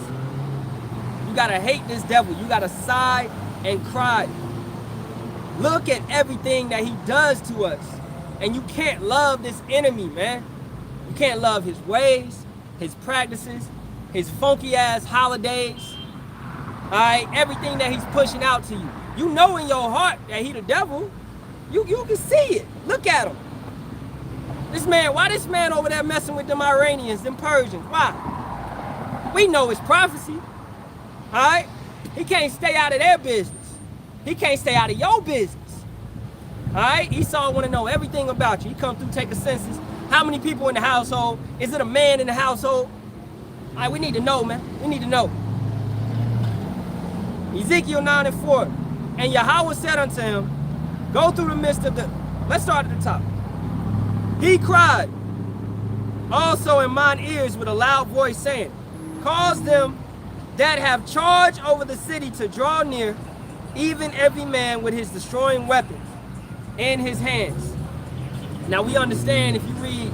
You gotta hate this devil. You gotta sigh and cry. Look at everything that he does to us. And you can't love this enemy, man. You can't love his ways, his practices, his funky ass holidays. All right, everything that he's pushing out to you. You know in your heart that he the devil. You can see it. Look at him. Why this man over there messing with them Iranians, them Persians? Why? We know it's prophecy. All right? He can't stay out of their business. He can't stay out of your business. All right? Esau want to know everything about you. He come through, take a census. How many people in the household? Is it a man in the household? All right, we need to know, man. We need to know. Ezekiel 9:4. And Yahawah said unto him, go through the midst of the... Let's start at the top. He cried also in mine ears with a loud voice, saying, cause them that have charge over the city to draw near, even every man with his destroying weapons in his hands. Now we understand if you read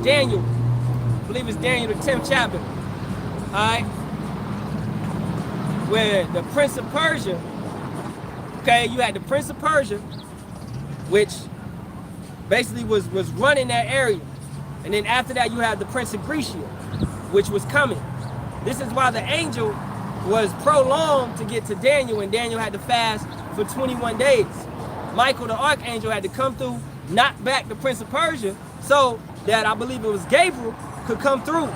Daniel, I believe it's Daniel the 10th chapter, all right, where the Prince of Persia, okay, you had the Prince of Persia, which basically was running that area. And then after that, you have the Prince of Grecia, which was coming. This is why the angel was prolonged to get to Daniel, and Daniel had to fast for 21 days. Michael, the archangel, had to come through, knock back the Prince of Persia, so that I believe it was Gabriel could come through,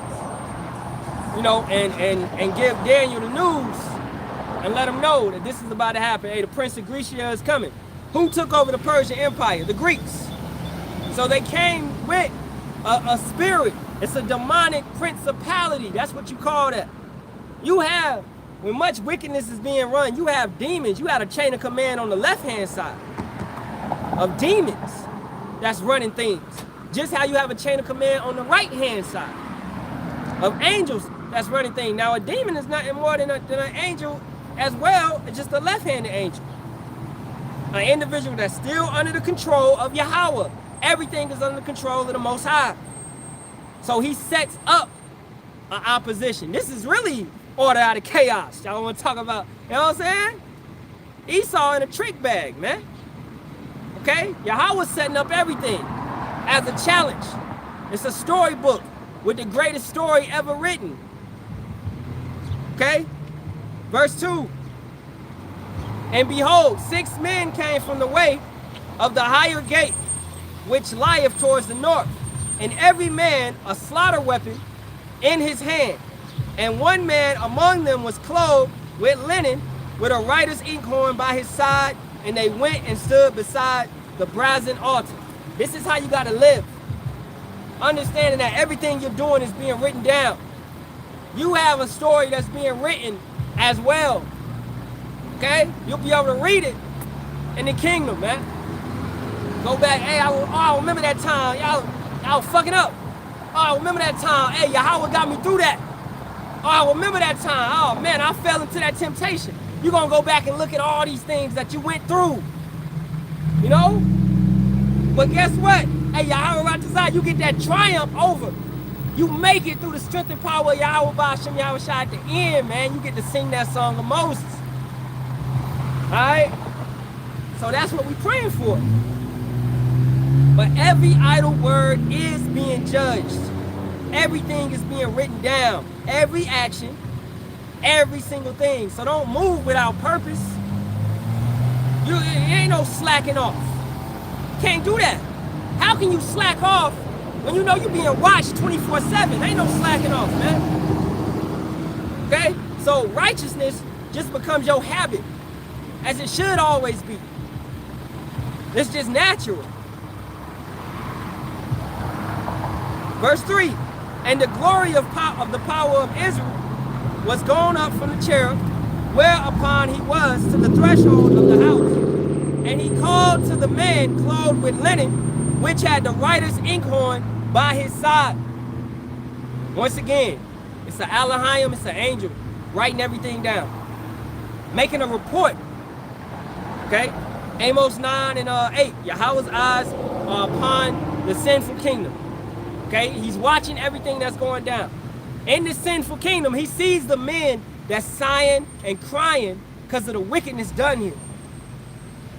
you know, and give Daniel the news and let him know that this is about to happen. Hey, the Prince of Grecia is coming. Who took over the Persian Empire? The Greeks. So they came with a spirit. It's a demonic principality. That's what you call that. You have, when much wickedness is being run, you have demons. You have a chain of command on the left-hand side of demons that's running things. Just how you have a chain of command on the right-hand side of angels that's running things. Now, a demon is nothing more than an angel as well. It's just a left-handed angel. An individual that's still under the control of Yahawah. Everything is under the control of the Most High. So he sets up an opposition. This is really order out of chaos. Y'all want to talk about, you know what I'm saying? Esau in a trick bag, man. Okay? Yahawah's setting up everything as a challenge. It's a storybook with the greatest story ever written. Okay? Verse 2. And behold, 6 men came from the way of the higher gate, which lieth towards the north, and every man a slaughter weapon in his hand. And one man among them was clothed with linen, with a writer's inkhorn by his side, and they went and stood beside the brazen altar. This is how you got to live. Understanding that everything you're doing is being written down. You have a story that's being written as well. Okay? You'll be able to read it in the kingdom, man. Go back, hey, I remember that time. Y'all fucking up. Oh, I remember that time. Hey, Yahawah got me through that. Oh, I remember that time. Oh, man, I fell into that temptation. You're going to go back and look at all these things that you went through. You know? But guess what? Hey, Yahawah Ratazah, you get that triumph over. You make it through the strength and power of Yahweh Ba'ashem Yahawashi at the end, man. You get to sing that song of Moses. All right? So that's what we're praying for. But every idle word is being judged. Everything is being written down. Every action, every single thing. So don't move without purpose. It ain't no slacking off. Can't do that. How can you slack off when you know you're being watched 24/7? Ain't no slacking off, man. Okay? So righteousness just becomes your habit, as it should always be. It's just natural. Verse 3, and the glory of the power of Israel was gone up from the cherub, whereupon he was to the threshold of the house. And he called to the man clothed with linen, which had the writer's inkhorn by his side. Once again, it's an Halalyam, it's an angel, writing everything down, making a report. Okay? Amos 9 and 8, Yahawah's eyes are upon the sinful kingdom. Okay, he's watching everything that's going down. In this sinful kingdom, he sees the men that's sighing and crying because of the wickedness done here.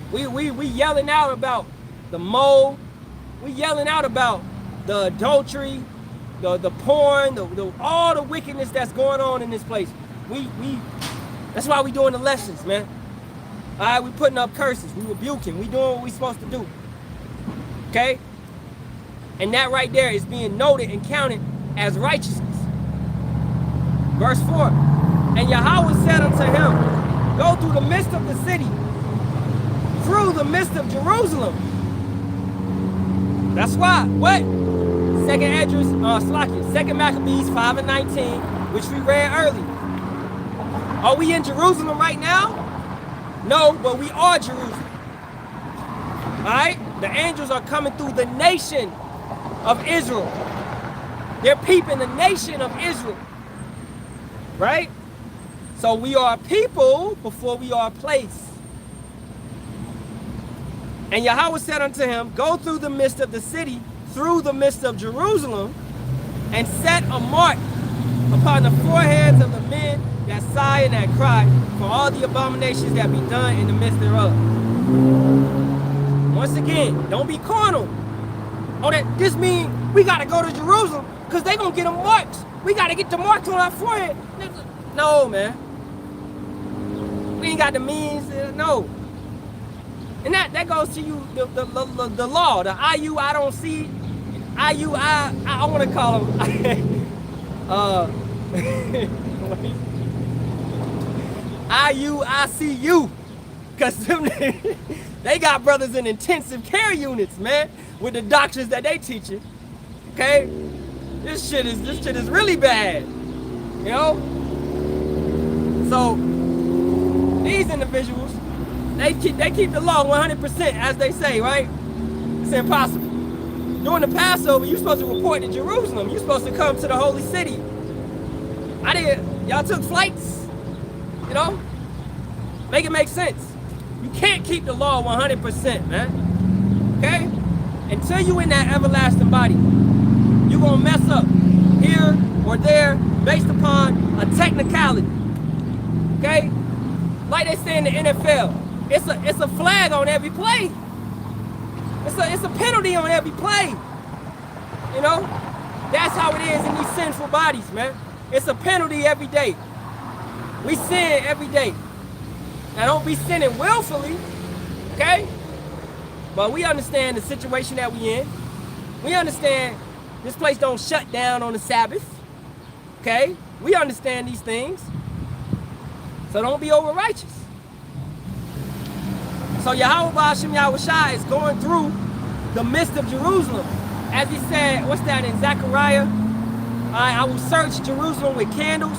We yelling out about the mole. We yelling out about the adultery, the porn, all the wickedness that's going on in this place. That's why we doing the lessons, man. All right, we putting up curses. We rebuking. We doing what we supposed to do. Okay? And that right there is being noted and counted as righteousness. Verse 4. And Yahawah said unto him, go through the midst of the city, through the midst of Jerusalem. That's why. What? Second Maccabees 5 and 19, which we read earlier. Are we in Jerusalem right now? No, but we are Jerusalem. Alright? The angels are coming through the nation of Israel. They're peeping the nation of Israel. Right? So we are a people before we are a place. And Yahawah said unto him, go through the midst of the city, through the midst of Jerusalem, and set a mark upon the foreheads of the men that sigh and that cry, for all the abominations that be done in the midst thereof. Once again, don't be carnal. Oh, this means we got to go to Jerusalem because they're going to get them marks. We got to get the marks on our forehead. No, man. We ain't got the means. No. And that goes to you, the law, the IU, I don't see. IU, I want to call them. IU, I see you. Because they got brothers in intensive care units, man, with the doctors that they teaching. Okay? This shit is really bad. You know? So these individuals, they keep the law 100%, as they say, right? It's impossible. During the Passover, you're supposed to report to Jerusalem. You're supposed to come to the holy city. Y'all took flights, you know? Make it make sense. You can't keep the law 100%, man. Okay? Until you in that everlasting body, you're gonna mess up here or there based upon a technicality. Okay? Like they say in the NFL, it's a flag on every play. It's a penalty on every play. You know? That's how it is in these sinful bodies, man. It's a penalty every day. We sin every day. Now don't be sinning willfully, okay? But we understand the situation that we in. We understand this place don't shut down on the Sabbath, okay? We understand these things. So don't be over righteous. So Yahawah Shem Yahawashi is going through the midst of Jerusalem. As he said, what's that in Zechariah? I will search Jerusalem with candles.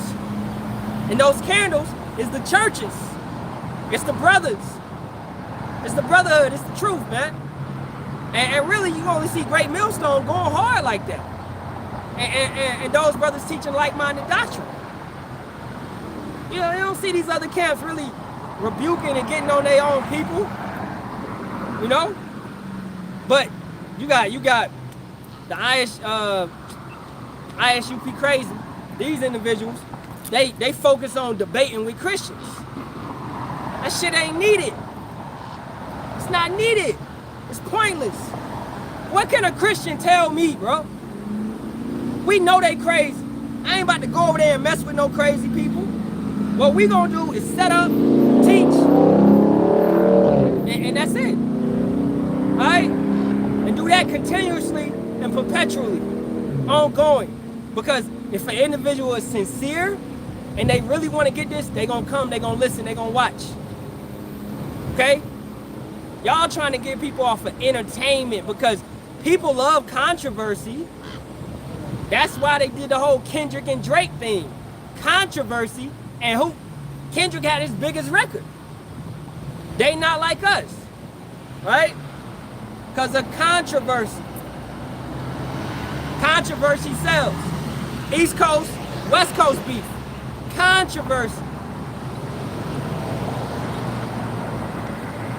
And those candles is the churches. It's the brothers. It's the brotherhood. It's the truth, man. And really, you only see Great Millstone going hard like that. And those brothers teaching like-minded doctrine. You know, you don't see these other camps really rebuking and getting on their own people. You know? But you got the ISUP crazy. These individuals, they focus on debating with Christians. That shit ain't needed. It's not needed. It's pointless. What can a Christian tell me, bro? We know they crazy. I ain't about to go over there and mess with no crazy people. What we gonna do is set up, teach, and that's it. Alright? And do that continuously and perpetually, ongoing. Because if an individual is sincere and they really want to get this, they gonna come, they gonna listen, they gonna watch. Okay? Y'all trying to get people off of entertainment because people love controversy. That's why they did the whole Kendrick and Drake thing. Controversy, and who? Kendrick had his biggest record. They not like us, right? Because of controversy. Controversy sells. East Coast, West Coast beef. Controversy.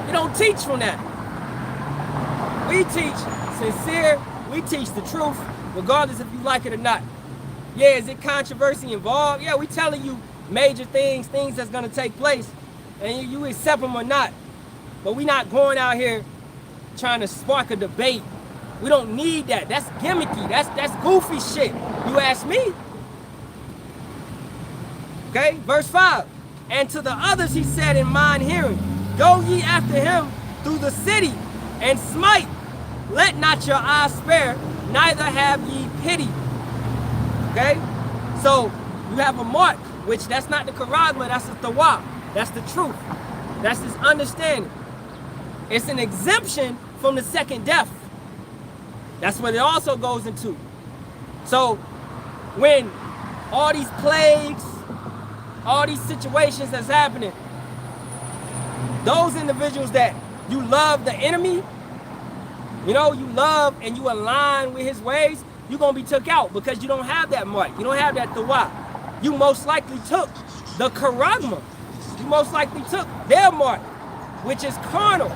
We don't teach from that. We teach sincere. We teach the truth, regardless if you like it or not. Yeah, is it controversy involved? Yeah, we telling you major things that's gonna take place, and you accept them or not. But we not going out here trying to spark a debate. We don't need that. That's gimmicky. That's goofy shit. You ask me. Okay, verse 5. And to the others he said in mine hearing, go ye after him through the city, and smite. Let not your eyes spare, neither have ye pity. Okay? So you have a mark, which that's not the charagma, that's the thawa. That's the truth. That's this understanding. It's an exemption from the second death. That's what it also goes into. So when all these plagues, all these situations that's happening, those individuals that you love the enemy, you know, you love and you align with his ways, you're going to be took out because you don't have that mark. You don't have that thawa. You most likely took the charagma. You most likely took their mark, which is carnal.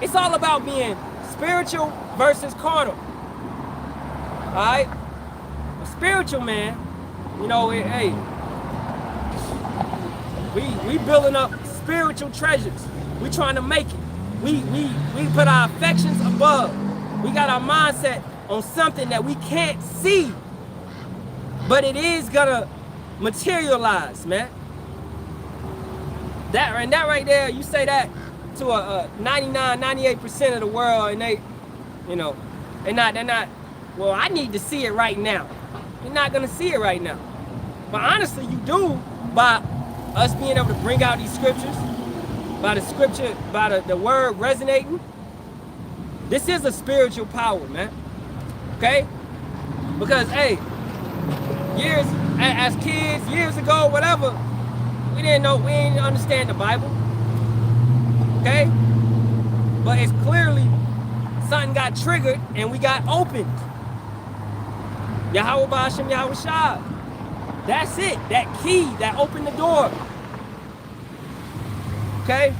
It's all about being spiritual versus carnal. All right? A spiritual man, you know, hey, we building up spiritual treasures. We trying to make it. We put our affections above. We got our mindset on something that we can't see, but it is gonna materialize, man. That right there, you say that to a 99-98% of the world, and they, you know, they're not. Well, I need to see it right now. You're not gonna see it right now, but honestly, you do by us being able to bring out these scriptures, by the scripture, by the word resonating. This is a spiritual power, man. Okay? Because, hey, years, as kids, years ago, whatever, we didn't understand the Bible. Okay? But it's clearly something got triggered and we got opened. Yahawah Ba'ashem Yahawashi. That's it. That key that opened the door. Okay?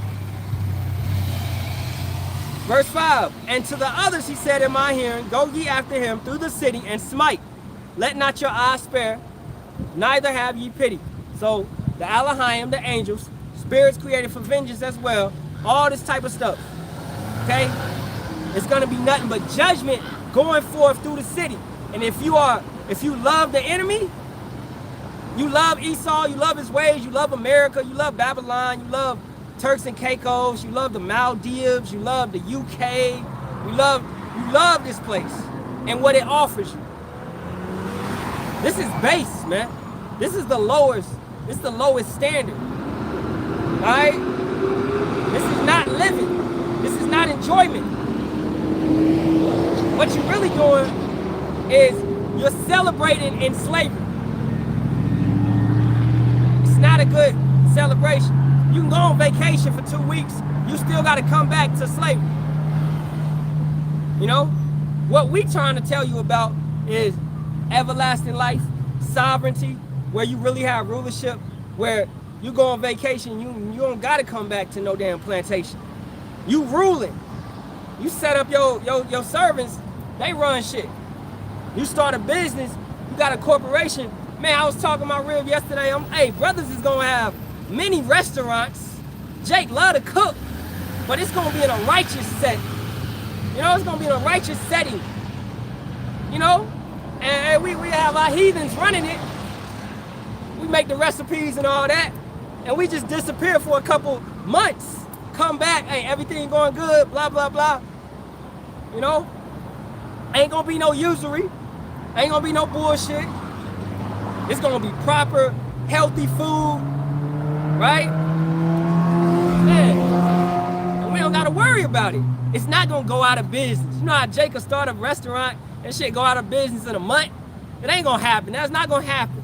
Verse 5, and to the others he said in my hearing, go ye after him through the city and smite. Let not your eye spare, neither have ye pity. So the Halalyam, the angels, spirits created for vengeance as well, all this type of stuff. Okay? It's going to be nothing but judgment going forth through the city. And if you love the enemy, you love Esau, you love his ways, you love America, you love Babylon, you love Turks and Caicos, you love the Maldives, you love the UK, you love this place and what it offers you. This is base, man. This is the lowest standard. Alright? This is not living. This is not enjoyment. What you're really doing is you're celebrating in slavery. It's not a good celebration. You can go on vacation for 2 weeks, you still got to come back to slavery. You know? What we trying to tell you about is everlasting life, sovereignty, where you really have rulership, where you go on vacation, you don't got to come back to no damn plantation. You ruling. You set up your servants, they run shit. You start a business, you got a corporation. Man, I was talking about Rib yesterday. Hey, brothers is going to have many restaurants. Jake love to cook, but it's gonna be in a righteous setting. You know, it's gonna be in a righteous setting. You know, and we have our heathens running it. We make the recipes and all that, and we just disappear for a couple months. Come back, hey, everything going good, blah blah blah. You know, ain't gonna be no usury, ain't gonna be no bullshit. It's gonna be proper, healthy food. Right? Man, and we don't gotta worry about it. It's not gonna go out of business. You know how Jake will start a restaurant and shit go out of business in a month? It ain't gonna happen. That's not gonna happen.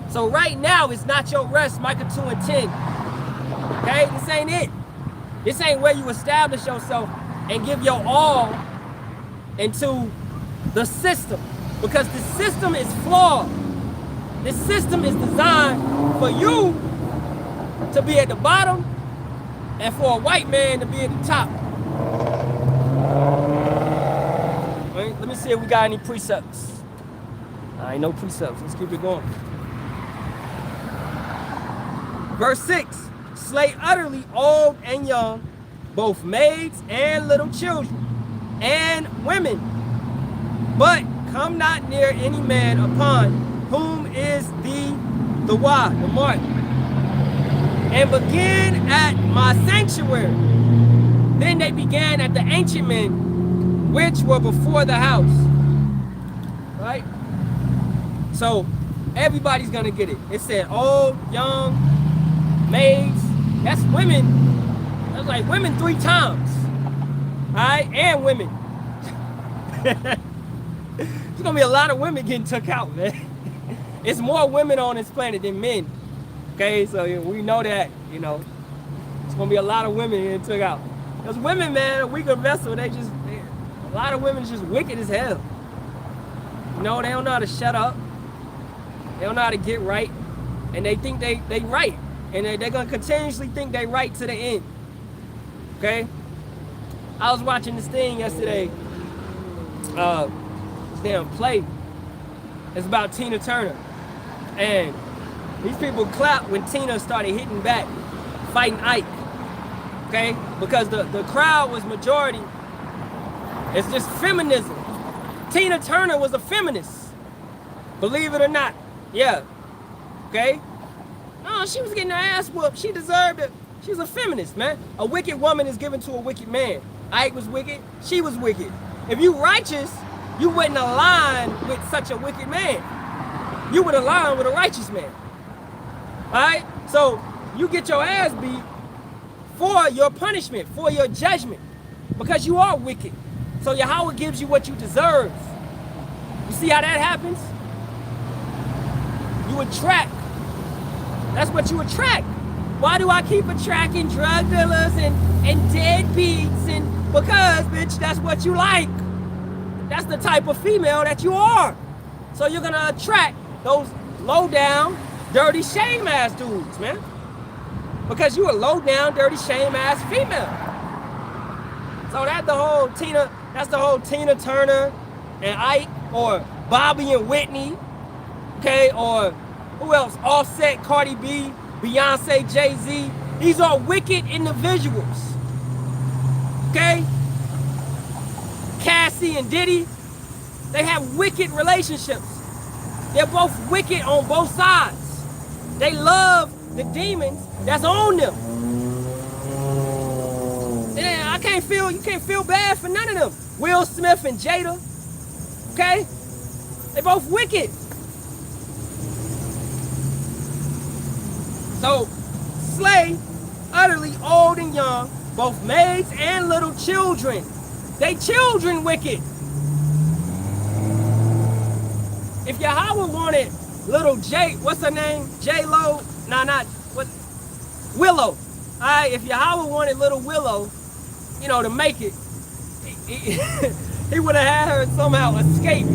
So right now, it's not your rest, Micah 2 and 10. Okay? This ain't it. This ain't where you establish yourself and give your all into the system. Because the system is flawed. This system is designed for you to be at the bottom and for a white man to be at the top. Right, let me see if we got any precepts. I ain't no precepts. Let's keep it going. Verse 6. Slay utterly old and young, both maids and little children, and women. But come not near any man upon whom is the mark. And begin at my sanctuary. Then they began at the ancient men which were before the house. Right? So everybody's gonna get it. It said old, young, maids. That's women. That's like women 3 times. Alright? And women. There's gonna be a lot of women getting took out, man. It's more women on this planet than men. Okay, so we know that, you know. It's gonna be a lot of women getting took out. Because women, man, a weaker vessel, a lot of women is just wicked as hell. You know, they don't know how to shut up. They don't know how to get right. And they think they right. And they're gonna continuously think they right to the end. Okay? I was watching this thing yesterday. This damn play. It's about Tina Turner. And these people clapped when Tina started hitting back, fighting Ike. Okay? Because the crowd was majority. It's just feminism. Tina Turner was a feminist. Believe it or not. Yeah. Okay? No, she was getting her ass whooped. She deserved it. She was a feminist, man. A wicked woman is given to a wicked man. Ike was wicked. She was wicked. If you righteous, you wouldn't align with such a wicked man. You would align with a righteous man. Alright? So you get your ass beat for your punishment, for your judgment. Because you are wicked. So Yahawah gives you what you deserve. You see how that happens? You attract. That's what you attract. Why do I keep attracting drug dealers and deadbeats? And because, bitch, that's what you like. That's the type of female that you are. So you're gonna attract those low down, dirty, shame ass dudes, man. Because you a low down, dirty, shame ass female. So that's the whole Tina Turner and Ike, or Bobby and Whitney, okay, or who else? Offset, Cardi B, Beyonce, Jay-Z. These are wicked individuals. Okay? Cassie and Diddy, they have wicked relationships. They're both wicked on both sides. They love the demons that's on them. And you can't feel bad for none of them. Will Smith and Jada, okay? They both wicked. So, slay, utterly old and young, both maids and little children. They children wicked. If Yahawah wanted little what's her name? J-Lo? Nah, not, what? Willow. Alright, if Yahawah wanted little Willow, you know, to make it, he would have had her somehow escape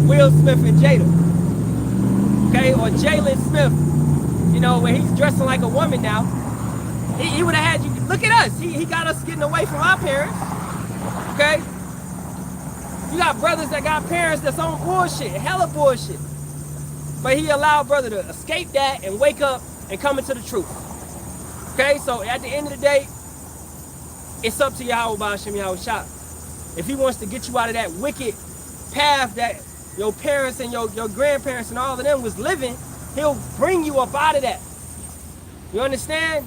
Will Smith and Jada. Okay, or Jalen Smith. You know, when he's dressing like a woman now, he would have had you, look at us. He got us getting away from our parents. Okay? You got brothers that got parents that's on bullshit, hella bullshit. But he allowed brother to escape that and wake up and come into the truth. Okay, so at the end of the day, it's up to Yahawah Ba'ashem Yahawashi. If he wants to get you out of that wicked path that your parents and your grandparents and all of them was living, he'll bring you up out of that. You understand?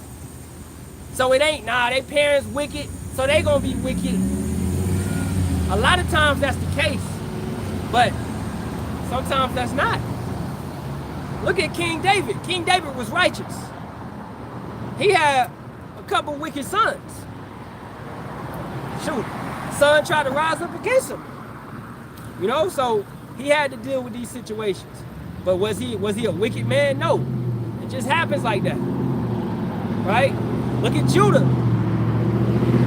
So it ain't, nah, they parents wicked, so they gonna be wicked. A lot of times that's the case, but sometimes that's not. Look at King David. King David was righteous. He had a couple wicked sons. Shoot, son tried to rise up against him. You know, so he had to deal with these situations. But was he a wicked man? No. It just happens like that. Right? Look at Judah.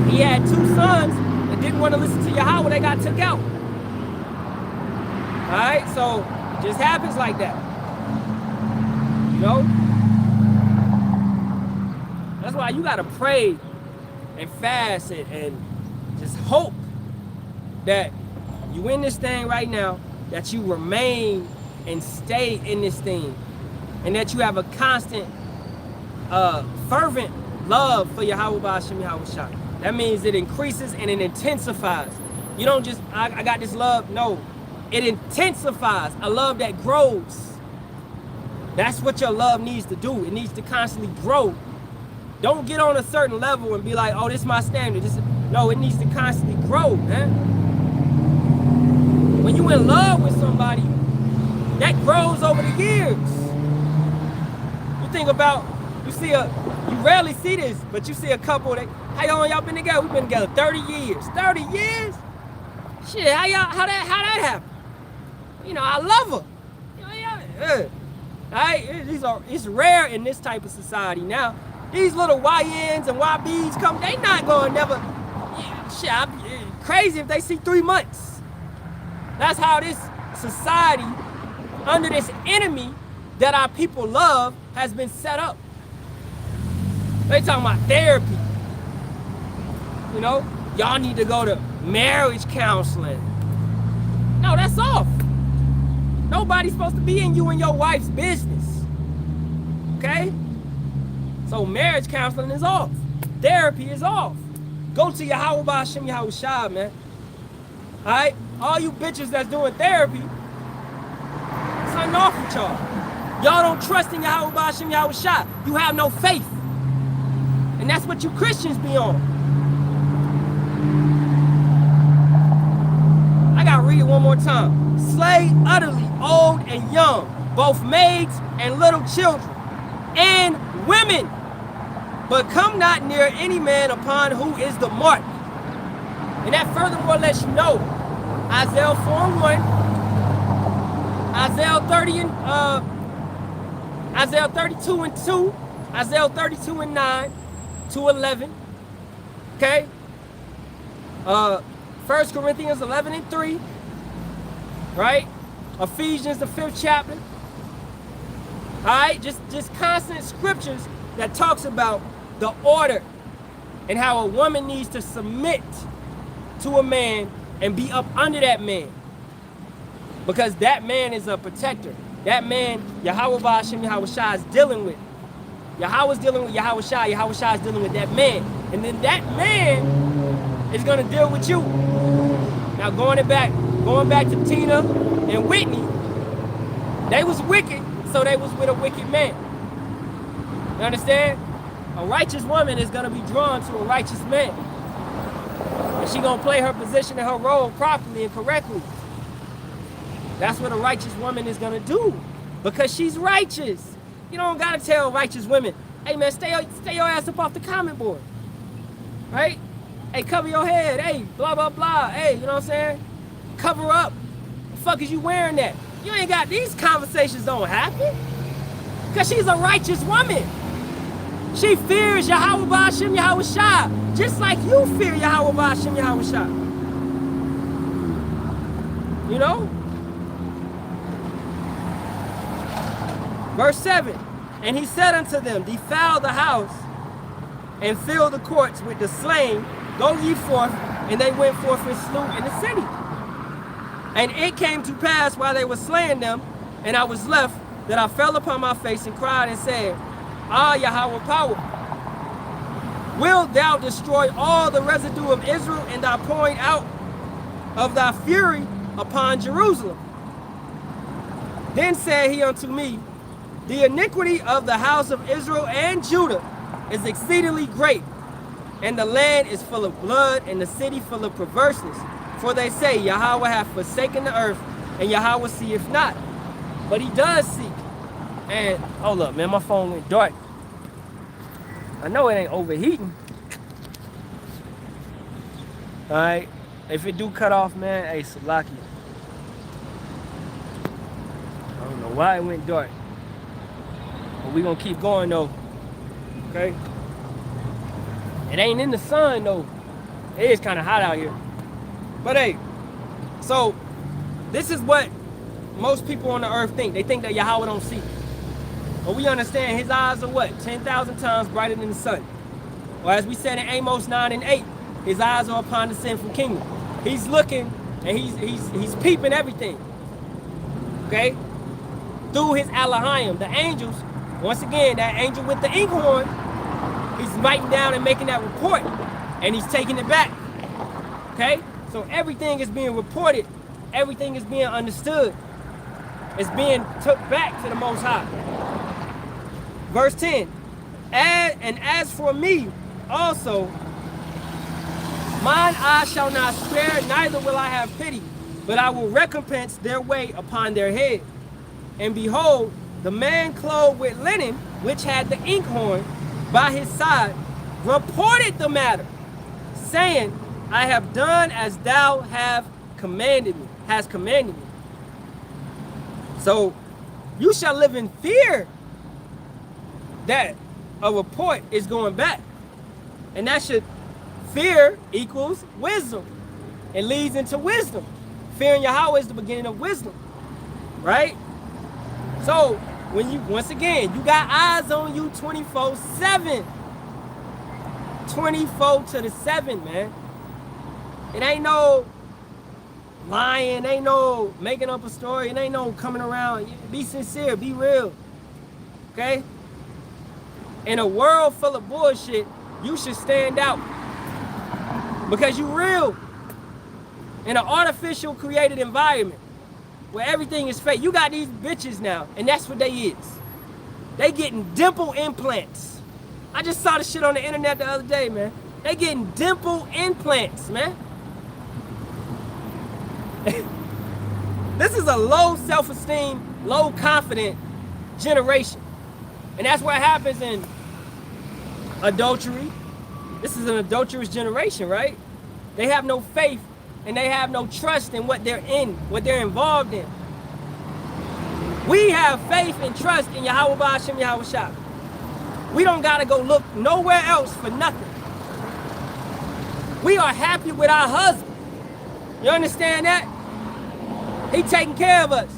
He had 2 sons that didn't want to listen to Yahawah. They got took out. Alright? So it just happens like that. You know? That's why you gotta pray and fast and just hope that you in this thing right now, that you remain and stay in this thing, and that you have a constant, fervent love for Yahawah Ba'ashem Yahawashi. That means it increases and it intensifies. You don't just, I got this love. No, it intensifies. A love that grows. That's what your love needs to do. It needs to constantly grow. Don't get on a certain level and be like, oh, this is my standard. No, it needs to constantly grow, man. when you in love with somebody, that grows over the years. You think about, you rarely see this, but you see a couple that, how long y'all been together? We've been together 30 years. 30 years? Shit, how that happened? You know, I love her. It's rare in this type of society now. These little YNs and YBs come, they not gonna never, shit, I'd be crazy if they see 3 months. That's how this society, under this enemy that our people love, has been set up. They talking about therapy. You know, y'all need to go to marriage counseling. No, that's off. Nobody's supposed to be in you and your wife's business. Okay? So marriage counseling is off. Therapy is off. Go to Yahawah, Sham, Yahawashi, man. Alright? All you bitches that's doing therapy, something off with y'all. Y'all don't trust in Yahawah, Sham, Yahawashi. You have no faith. And that's what you Christians be on. I gotta read it one more time. Slay utterly old and young, both maids and little children, and women. But come not near any man upon who is the mark. And that furthermore lets you know, Isaiah 4:1, Isaiah 32:2, Isaiah 32:9 to 11. Okay? 1 Corinthians 11:3. Right? Ephesians the 5th chapter. Alright? Just constant scriptures that talks about the order and how a woman needs to submit to a man and be up under that man. Because that man is a protector. That man, Yahawah, Sham, Yahawashi is dealing with. Yahawah's dealing with Yahawashi, Yahawashi is dealing with that man. And then that man is going to deal with you. Now going back to Tina and Whitney, they was wicked, so they was with a wicked man. You understand? A righteous woman is going to be drawn to a righteous man. And she going to play her position and her role properly and correctly. That's what a righteous woman is going to do. Because she's righteous. You don't got to tell righteous women, hey man, stay your ass up off the comment board. Right? Hey, cover your head. Hey, blah, blah, blah. Hey, you know what I'm saying? Cover up. The fuck is you wearing that? You ain't got, these conversations don't happen. Because she's a righteous woman. She fears Yahawah, Sham, Yahawashi. Just like you fear Yahawah, Sham, Yahawashi. You know? Verse 7. And he said unto them, defile the house and fill the courts with the slain. Go ye forth. And they went forth and slew in the city. And it came to pass while they were slaying them, and I was left, that I fell upon my face and cried and said, Ah, Yahawah power, wilt thou destroy all the residue of Israel in thy pouring out of thy fury upon Jerusalem? Then said he unto me, the iniquity of the house of Israel and Judah is exceedingly great, and the land is full of blood, and the city full of perverseness. For they say, Yahawah hath forsaken the earth, and Yahawah seeth not. But he does seek. And, hold up, man, my phone went dark. I know it ain't overheating. Alright, if it do cut off, man, hey, Salaki. I don't know why it went dark. But we gonna keep going, though. Okay? It ain't in the sun, though. It is kind of hot out here. But hey, so this is what most people on the earth think. They think that Yahawah don't see. But we understand his eyes are what? 10,000 times brighter than the sun. Or as we said in Amos 9:8, his eyes are upon the sinful kingdom. He's looking and he's peeping everything. Okay? Through his Halalyam, the angels. Once again, that angel with the inkhorn, he's writing down and making that report. And he's taking it back. Okay? So everything is being reported. Everything is being understood. It's being took back to the Most High. Verse 10. And as for me also, mine eye shall not spare, neither will I have pity. but I will recompense their way upon their head. And behold, the man clothed with linen, which had the inkhorn by his side, reported the matter, saying, I have done as thou hast commanded me. So you shall live in fear that a report is going back. And that should, fear equals wisdom. It leads into wisdom. Fearing Yahawah is the beginning of wisdom, right? So when you, once again, you got eyes on you 24/7. 24/7, man. It ain't no lying, ain't no making up a story, it ain't no coming around. Be sincere, be real, okay? In a world full of bullshit, you should stand out because you real. In an artificial created environment where everything is fake, you got these bitches now, and that's what they is. They getting dimple implants. I just saw the shit on the internet the other day, man. They getting dimple implants, man. This is a low self-esteem, low confident generation. And that's what happens in adultery. This is an adulterous generation, right? They have no faith and they have no trust in what they're in, what they're involved in. We have faith and trust in Yahawah Ba'ashem Yahawashi. We don't gotta go look nowhere else for nothing. We are happy with our husband. You understand that? He taking care of us.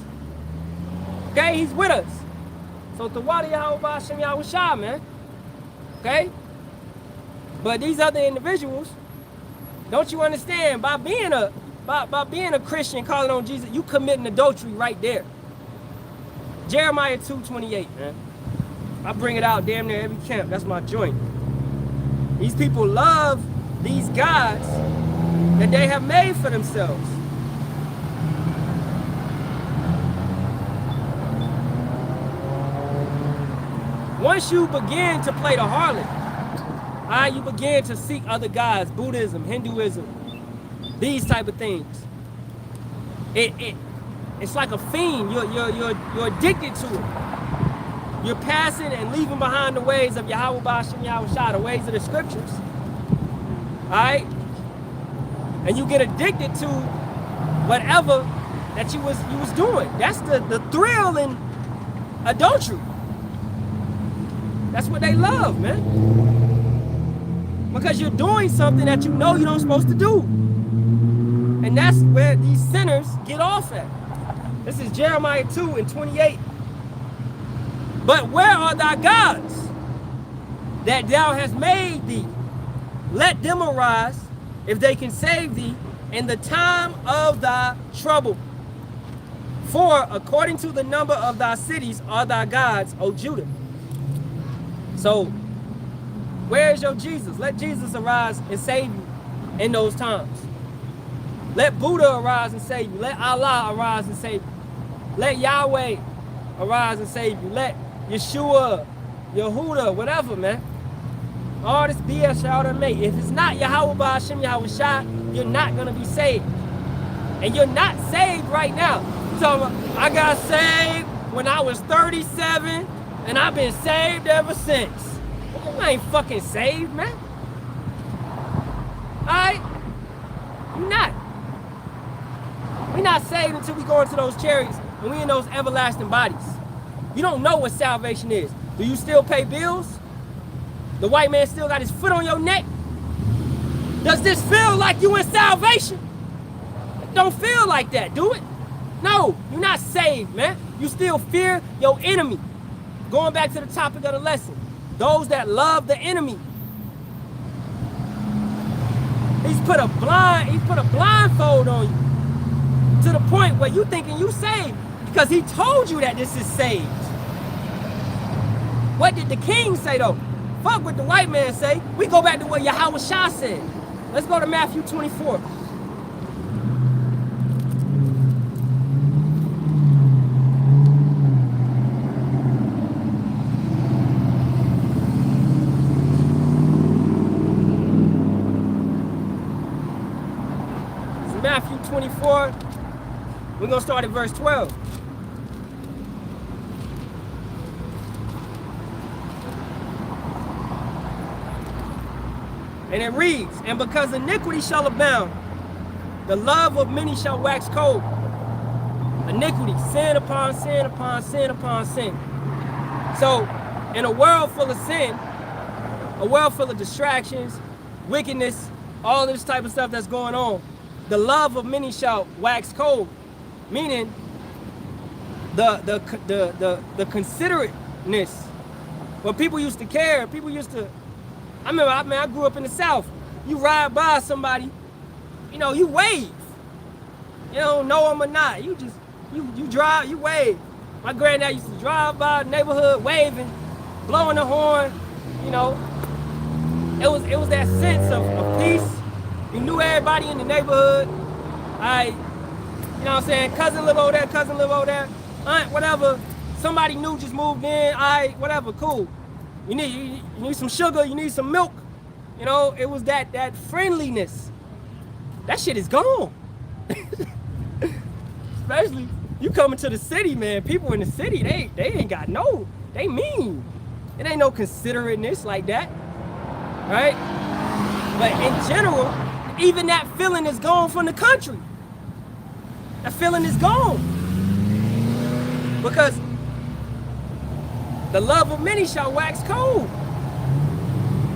Okay, he's with us. So Tawada Yahawah Ba'ashem Yahawashi, man. Okay? But these other individuals, don't you understand, by being a Christian calling on Jesus, you committing adultery right there. Jeremiah 2:28, man. I bring it out damn near every camp. That's my joint. These people love these gods that they have made for themselves. Once you begin to play the harlot, you begin to seek other gods, Buddhism, Hinduism, these type of things. It's like a fiend. You're addicted to it. You're passing and leaving behind the ways of Yahawah Ba'ashem Yahawashi, the ways of the scriptures. Alright? And you get addicted to whatever that you was doing. That's the thrill in adultery. That's what they love, man. Because you're doing something that you know you're not supposed to do. And that's where these sinners get off at. This is Jeremiah 2:28. But where are thy gods that thou hast made thee? Let them arise, if they can save thee, in the time of thy trouble. For according to the number of thy cities are thy gods, O Judah. So, where is your Jesus? Let Jesus arise and save you in those times. Let Buddha arise and save you. Let Allah arise and save you. Let Yahweh arise and save you. Let Yeshua, Yehuda, whatever, man. All this BS y'all done made. If it's not Yahawah Ba'ashem Yahawashi, you're not going to be saved. And you're not saved right now. You're talking about, I got saved when I was 37, and I've been saved ever since. You ain't fucking saved, man. Alright? You're not. We're not saved until we go into those chariots and we in those everlasting bodies. You don't know what salvation is. Do you still pay bills? The white man still got his foot on your neck? Does this feel like you in salvation? It don't feel like that, do it? No, you're not saved, man. You still fear your enemy. Going back to the topic of the lesson. Those that love the enemy. He's put a blindfold on you. To the point where you thinking you saved. Because he told you that this is saved. What did the king say though? Fuck what the white man say. We go back to what Yahawashi said. Let's go to Matthew 24. Matthew 24, we're going to start at verse 12. And it reads, and because iniquity shall abound, the love of many shall wax cold. Iniquity, sin upon sin upon sin upon sin. So, in a world full of sin, a world full of distractions, wickedness, all this type of stuff that's going on, the love of many shall wax cold. Meaning, the considerateness. When people used to care, people used to, I grew up in the South. You ride by somebody, you know, you wave. You don't know them or not. You just, you drive, you wave. My granddad used to drive by the neighborhood waving, blowing the horn, you know. It was that sense of peace. You knew everybody in the neighborhood. You know what I'm saying? Cousin live over there, cousin live over there, aunt, whatever. Somebody new just moved in, whatever, cool. You need some sugar, you need some milk. You know, it was that friendliness. That shit is gone. Especially you coming to the city, man. People in the city, they ain't got they mean. It ain't no considerateness like that, right? But in general, even that feeling is gone from the country. That feeling is gone. Because the love of many shall wax cold.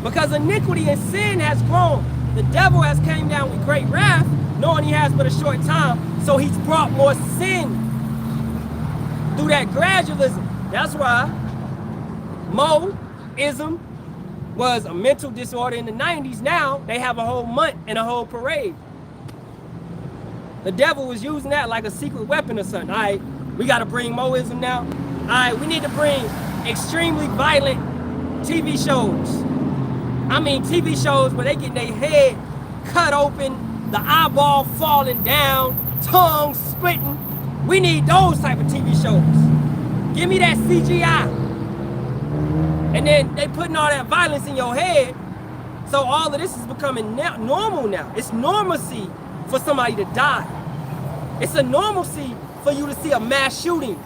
Because iniquity and sin has grown. The devil has came down with great wrath, knowing he has but a short time, so he's brought more sin through that gradualism. That's why Moism was a mental disorder in the 90s. Now they have a whole month and a whole parade. The devil was using that like a secret weapon or something. All right, we got to bring Moism now. All right, we need to bring extremely violent TV shows. I mean TV shows where they get their head cut open, the eyeball falling down, tongue splitting. We need those type of TV shows. Give me that CGI. And then they putting all that violence in your head. So all of this is becoming normal now. It's normalcy for somebody to die. It's a normalcy for you to see a mass shooting.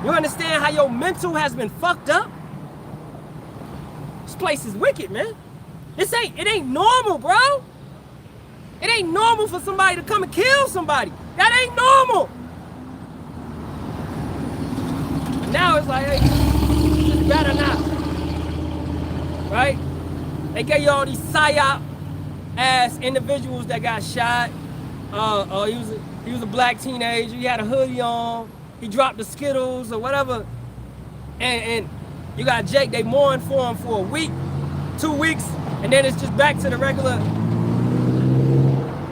You understand how your mental has been fucked up? This place is wicked, man. It ain't normal, bro. It ain't normal for somebody to come and kill somebody. That ain't normal. Now it's like, hey, it's better now. Right? They gave you all these psyop ass individuals that got shot. He was a black teenager. He had a hoodie on. He dropped the Skittles or whatever. And you got Jake, they mourn for him for a week, 2 weeks, and then it's just back to the regular.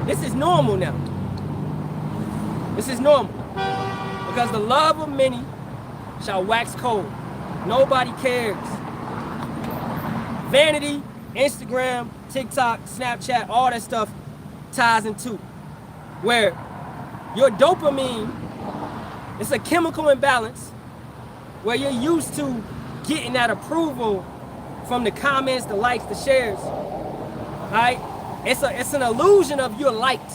This is normal now. This is normal. Because the love of many shall wax cold. Nobody cares. Vanity, Instagram, TikTok, Snapchat, all that stuff ties into where your dopamine, it's a chemical imbalance where you're used to getting that approval from the comments, the likes, the shares. All right? It's an illusion of you're liked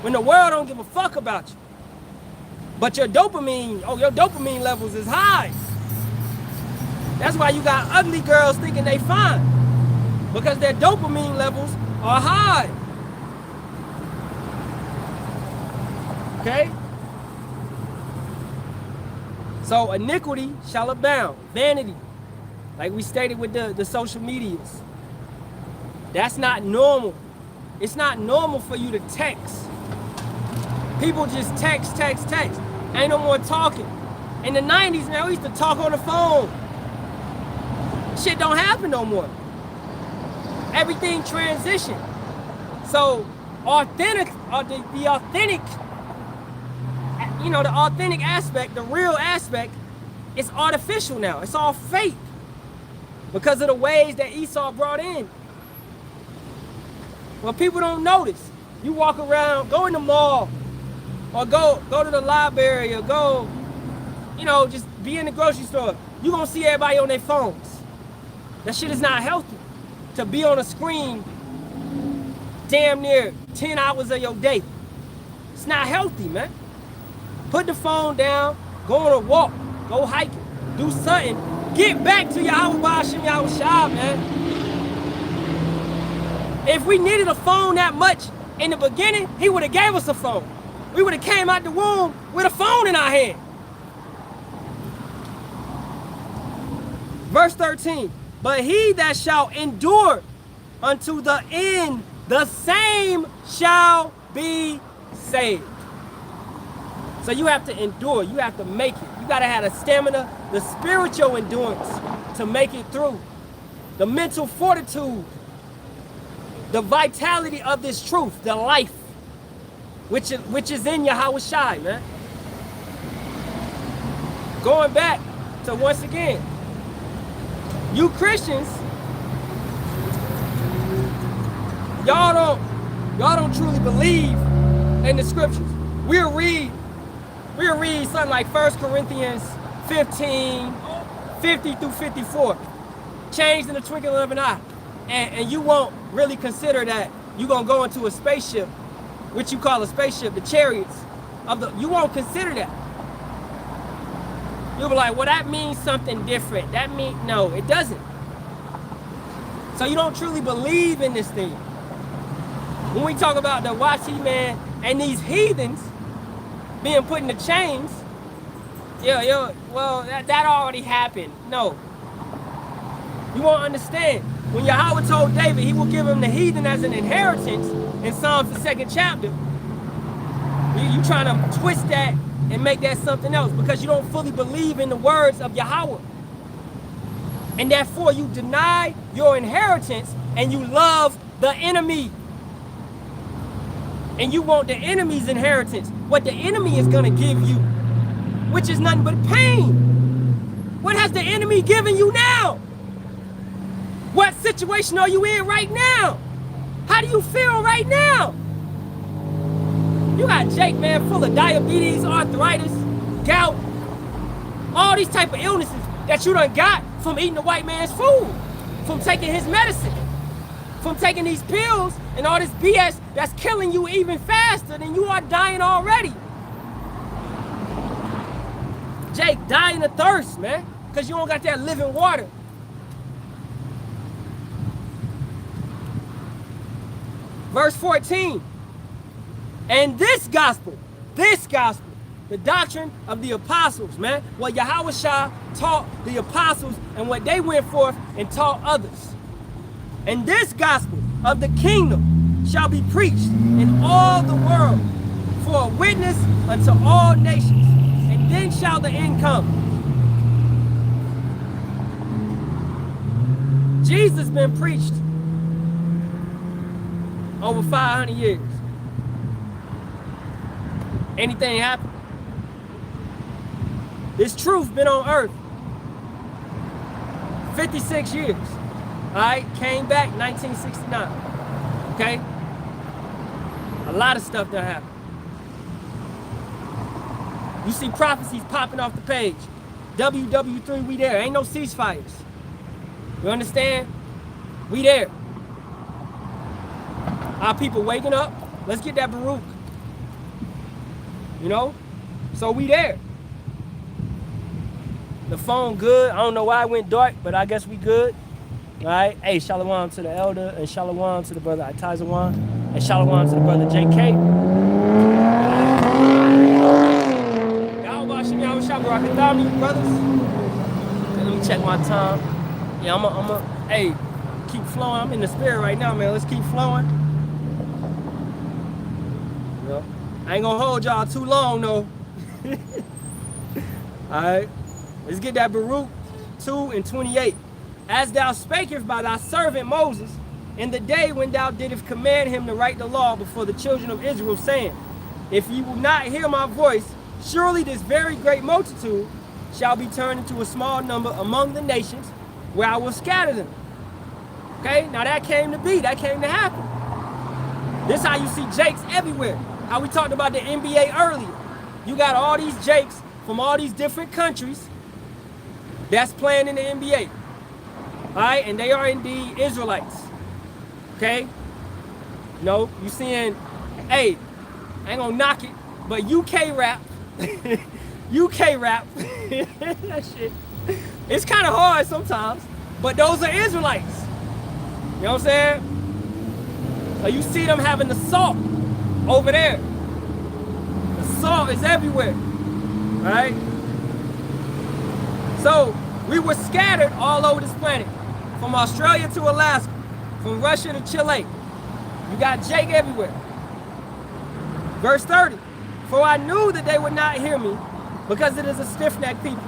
when the world don't give a fuck about you. But your dopamine levels is high. That's why you got ugly girls thinking they fine, because their dopamine levels are high. Okay? So iniquity shall abound, vanity, like we stated with the social medias. That's not normal. It's not normal for you to text. People just text. Ain't no more talking. In the 90s, man, we used to talk on the phone. Shit don't happen no more. Everything transitioned. So the authentic, you know, the authentic aspect, the real aspect, it's artificial now. It's all fake because of the ways that Esau brought in. Well, people don't notice. You walk around, go in the mall, or go to the library, or go, you know, just be in the grocery store. You're gonna see everybody on their phones. That shit is not healthy. To be on a screen damn near 10 hours of your day. It's not healthy, man. Put the phone down, go on a walk, go hiking, do something. Get back to Yahawah, Sham, Yahawashi, man. If we needed a phone that much in the beginning, he would have gave us a phone. We would have came out the womb with a phone in our hand. Verse 13, but he that shall endure unto the end, the same shall be saved. So you have to endure, you have to make it. You gotta have the stamina, the spiritual endurance to make it through. The mental fortitude, the vitality of this truth, the life, which is in Yahawashi, man. Going back to once again, you Christians, y'all don't truly believe in the scriptures. We'll read something like 1 Corinthians 15, 50 through 54. Changed in the twinkling of an eye. And you won't really consider that you're gonna go into a spaceship, which you call a spaceship, the chariots you won't consider that. You'll be like, well, that means something different. No, it doesn't. So you don't truly believe in this thing. When we talk about the Washi man and these heathens being put in the chains, well, that already happened. No. You won't understand. When Yahawah told David he will give him the heathen as an inheritance in Psalms the 2nd chapter, you trying to twist that and make that something else because you don't fully believe in the words of Yahawah. And therefore you deny your inheritance and you love the enemy. And you want the enemy's inheritance, what the enemy is gonna give you, which is nothing but pain. What has the enemy given you now? What situation are you in right now? How do you feel right now? You got Jake, man, full of diabetes, arthritis, gout, all these type of illnesses that you done got from eating the white man's food, from taking his medicine, from taking these pills and all this BS that's killing you even faster than you are dying already. Jake, dying of thirst, man, because you don't got that living water. Verse 14, and this gospel, the doctrine of the apostles, man, what Yahawashi taught the apostles and what they went forth and taught others. And this gospel of the kingdom shall be preached in all the world for a witness unto all nations, and then shall the end come. Jesus been preached over 500 years. Anything happen? This truth been on earth 56 years. All right, came back 1969. Okay, a lot of stuff that happened. You see prophecies popping off the page. WW3, we there. Ain't no ceasefires. You understand? We there. Our people waking up. Let's get that Barak. You know? So we there. The phone good. I don't know why it went dark, but I guess we good. All right. Hey, shalom to the elder, and shalom to the brother Ahtham, and shalom to the brother JK. Yahawah, Sham, Yahawashi, Barak, Ahtham, brothers. Okay, let me check my time. Yeah, I'm hey, keep flowing. I'm in the spirit right now, man. Let's keep flowing. Yep. I ain't gonna hold y'all too long, though. All right. Let's get that Barak 2:28. As thou spakest by thy servant Moses, in the day when thou didst command him to write the law before the children of Israel, saying, if ye will not hear my voice, surely this very great multitude shall be turned into a small number among the nations, where I will scatter them. Okay, now that came to be, that came to happen. This is how you see Jakes everywhere. How we talked about the NBA earlier. You got all these Jakes from all these different countries that's playing in the NBA. All right, and they are indeed Israelites. Okay? No, you seeing, hey, I ain't gonna knock it, but UK rap, UK rap, that shit, it's kind of hard sometimes, but those are Israelites. You know what I'm saying? So you see them having the salt over there. The salt is everywhere, right? So we were scattered all over this planet, from Australia to Alaska, from Russia to Chile. You got Jake everywhere. Verse 30, for I knew that they would not hear me, because it is a stiff-necked people.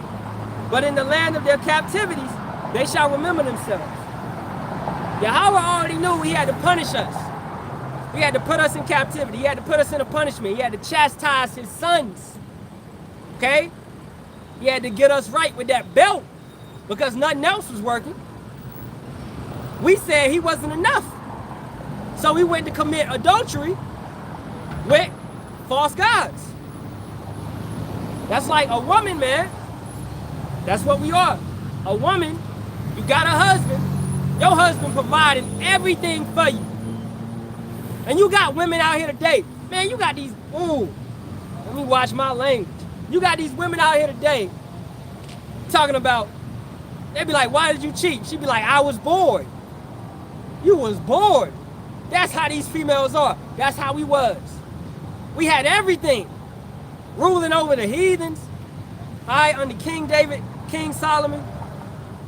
But in the land of their captivities, they shall remember themselves. Yahawah already knew he had to punish us. He had to put us in captivity. He had to put us in a punishment. He had to chastise his sons. Okay? He had to get us right with that belt, because nothing else was working. We said he wasn't enough. So we went to commit adultery with false gods. That's like a woman, man. That's what we are. A woman, you got a husband, your husband providing everything for you. And you got women out here today, man, you got these, ooh, let me watch my language. You got these women out here today talking about, they be like, why did you cheat? She be like, I was bored. You was bored. That's how these females are. That's how we was. We had everything. Ruling over the heathens, all right, under King David, King Solomon,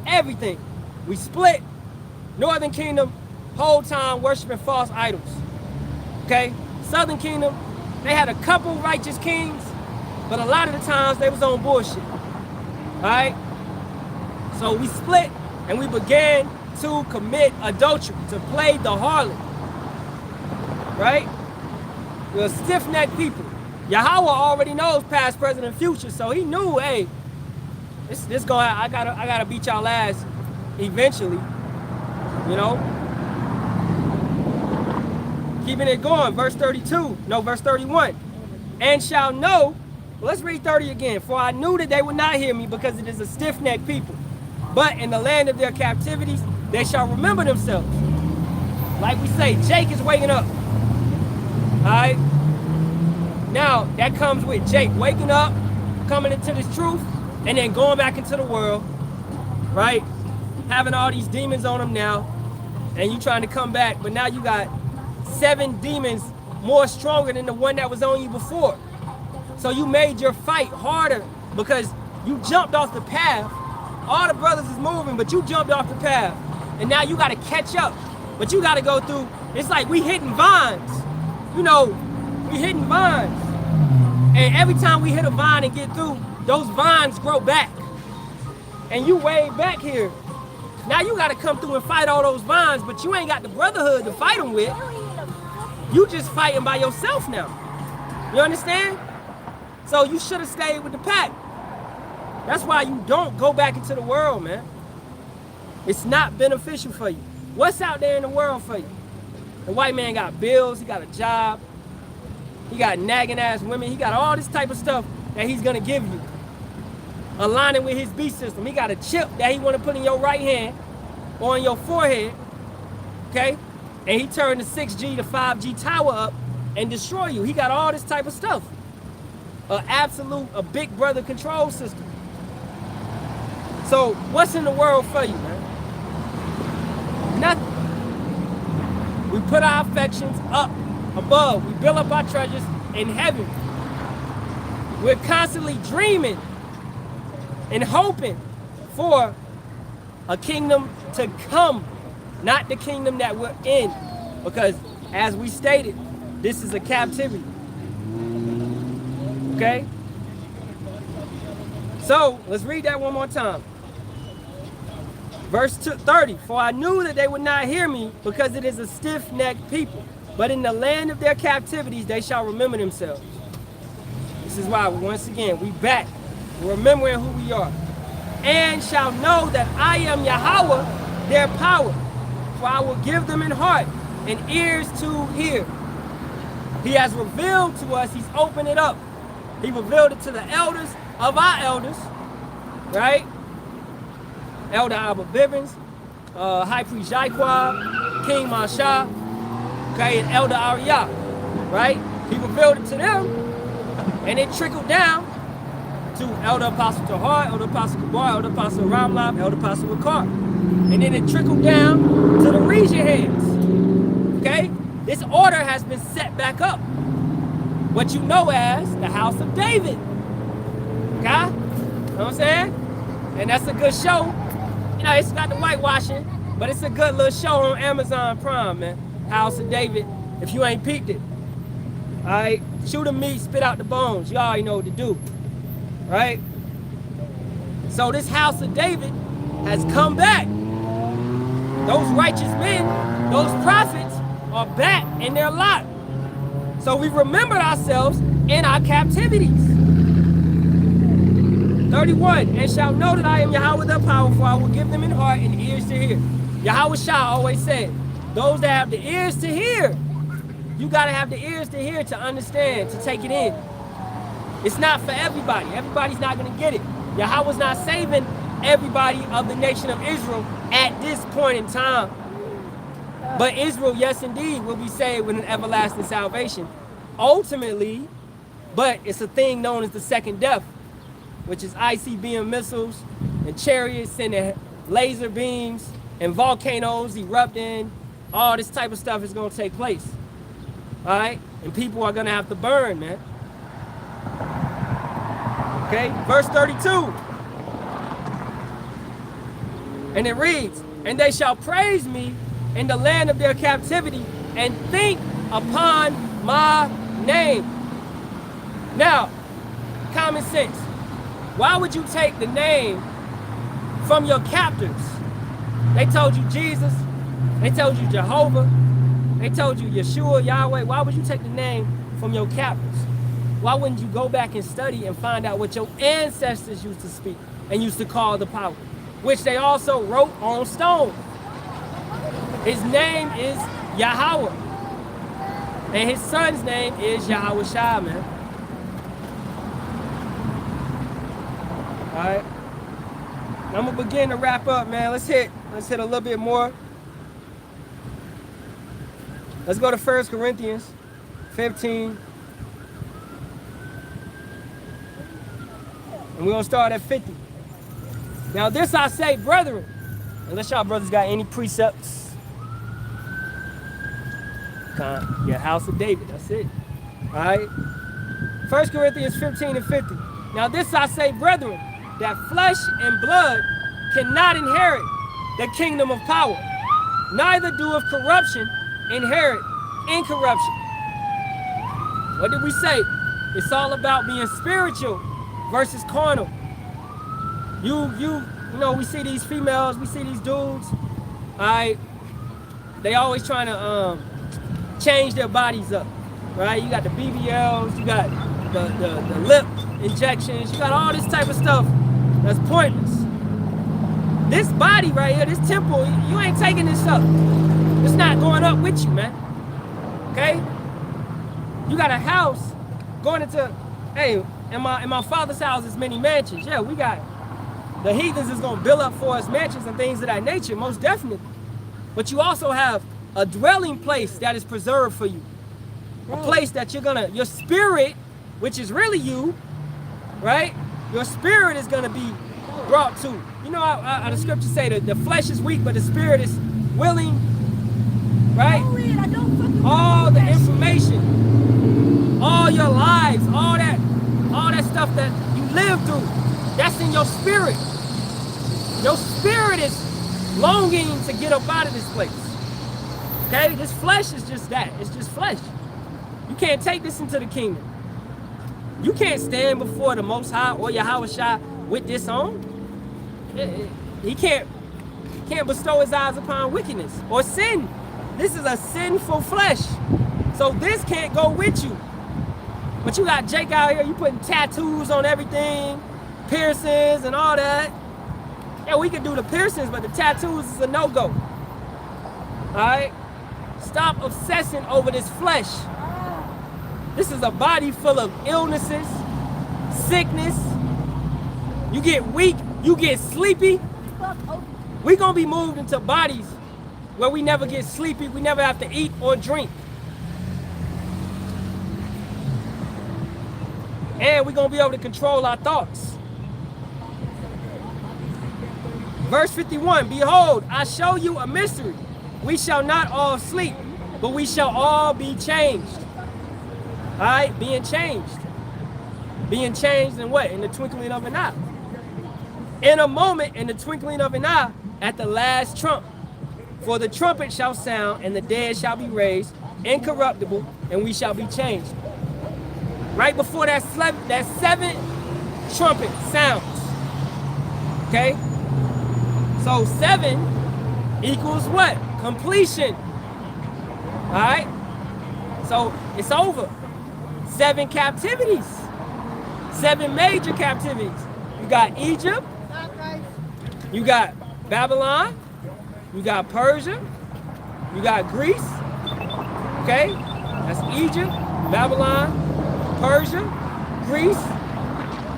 everything. We split. Northern Kingdom, whole time worshiping false idols. Okay? Southern Kingdom, they had a couple righteous kings, but a lot of the times they was on bullshit. All right? So we split and we began to commit adultery, to play the harlot. Right? We're stiff-necked people. Yahawah already knows past, present, and future, so he knew, hey, this going, I gotta beat y'all ass eventually, you know. Keeping it going, verse 31. And shall know, well, let's read 30 again. For I knew that they would not hear me, because it is a stiff-necked people. But in the land of their captivities, they shall remember themselves. Like we say, Jake is waking up. All right? Now, that comes with Jake waking up, coming into this truth, and then going back into the world, right? Having all these demons on him now, and you trying to come back, but now you got 7 demons more stronger than the one that was on you before. So you made your fight harder because you jumped off the path. All the brothers is moving, but you jumped off the path. And now you got to catch up, but you got to go through, it's like we hitting vines. You know, we hitting vines. And every time we hit a vine and get through, those vines grow back. And you way back here. Now you gotta come through and fight all those vines, but you ain't got the brotherhood to fight them with. You just fighting by yourself now. You understand? So you should have stayed with the pack. That's why you don't go back into the world, man. It's not beneficial for you. What's out there in the world for you? The white man got bills, he got a job, he got nagging ass women, he got all this type of stuff that he's gonna give you. Aligning with his beast system. He got a chip that he wanna put in your right hand or on your forehead, okay? And he turned the 6G to 5G tower up and destroy you. He got all this type of stuff. A big brother control system. So what's in the world for you, man? Nothing. We put our affections up above. We build up our treasures in heaven. We're constantly dreaming and hoping for a kingdom to come, not the kingdom that we're in. Because as we stated, this is a captivity. Okay? So let's read that one more time. Verse 30, for I knew that they would not hear me, because it is a stiff-necked people. But in the land of their captivities, they shall remember themselves. This is why, once again, we back. We're remembering who we are. And shall know that I am Yahawah, their power. For I will give them an heart and ears to hear. He has revealed to us, he's opened it up. He revealed it to the elders of our elders, right? Elder Abba Bivens, High Priest Yahawah, King Masha, okay, and Elder Ariyah, right? He revealed it to them, and it trickled down to Elder Apostle Tahar, Elder Apostle Kabar, Elder Apostle Ramlam, Elder Apostle Ricard. And then it trickled down to the region heads. Okay? This order has been set back up. What you know as the House of David. Okay? You know what I'm saying? And that's a good show. You know, it's got the whitewashing, but it's a good little show on Amazon Prime, man. House of David, if you ain't peeked it. Alright? Shoot the meat, spit out the bones. You already know what to do. Right? So this House of David has come back. Those righteous men, those prophets are back in their lot. So we remembered ourselves in our captivities. 31, and shall know that I am Yahawah the powerful, I will give them in heart and ears to hear. Yahawashi always said, those that have the ears to hear, you gotta have the ears to hear to understand, to take it in. It's not for everybody. Everybody's not gonna get it. Yahawah's not saving everybody of the nation of Israel at this point in time. But Israel, yes indeed, will be saved with an everlasting salvation. Ultimately, but it's a thing known as the second death, which is ICBM missiles and chariots sending laser beams and volcanoes erupting. All this type of stuff is gonna take place. All right? And people are gonna have to burn, man. Okay, verse 32. And it reads, and they shall praise me in the land of their captivity and think upon my name. Now, common sense. Why would you take the name from your captors? They told you Jesus. They told you Jehovah. They told you Yeshua, Yahweh. Why would you take the name from your captors? Why wouldn't you go back and study and find out what your ancestors used to speak and used to call the power, which they also wrote on stone? His name is Yahawah, and his son's name is Yahawashi, man. All right, I'm gonna begin to wrap up, man. Let's hit a little bit more. Let's go to 1 Corinthians 15. And we're going to start at 50. Now this I say, brethren, unless y'all brothers got any precepts. Yeah, House of David, that's it. All right. 1 Corinthians 15 and 50. Now this I say, brethren, that flesh and blood cannot inherit the kingdom of power, neither do of corruption inherit incorruption. What did we say? It's all about being spiritual versus carnal. You know, we see these females, we see these dudes, all right? They always trying to change their bodies up, right? You got the BBLs, you got the lip injections, you got all this type of stuff that's pointless. This body right here, this temple, you ain't taking this up. It's not going up with you, man. Okay? You got a house going into, hey, in my father's house is many mansions. Yeah, we got, the heathens is gonna build up for us mansions and things of that nature, most definitely. But you also have a dwelling place that is preserved for you. A place that you're gonna, your spirit, which is really you, right? Your spirit is gonna be brought to. You know how the scriptures say that the flesh is weak, but the spirit is willing, right? All the information, all your lives, all that stuff that you live through, that's in your spirit. Your spirit is longing to get up out of this place. Okay, this flesh is just that. It's just flesh. You can't take this into the kingdom. You can't stand before the Most High or Yahawashi with this on. He can't bestow his eyes upon wickedness or sin. This is a sinful flesh. So this can't go with you. But you got Jake out here, you putting tattoos on everything, piercings and all that. Yeah, we can do the piercings, but the tattoos is a no-go. All right? Stop obsessing over this flesh. This is a body full of illnesses, sickness. You get weak, you get sleepy. We're gonna be moved into bodies where we never get sleepy, we never have to eat or drink. And we're going to be able to control our thoughts. Verse 51, behold, I show you a mystery. We shall not all sleep, but we shall all be changed. All right, being changed. Being changed in what? In the twinkling of an eye. In a moment, in the twinkling of an eye, at the last trump. For the trumpet shall sound, and the dead shall be raised, incorruptible, and we shall be changed. Right before that seventh trumpet sounds. Okay? So 7 equals what? Completion. All right? So it's over. 7 captivities. 7 major captivities. You got Egypt. You got Babylon. You got Persia. You got Greece. Okay? That's Egypt, Babylon, Persia, Greece,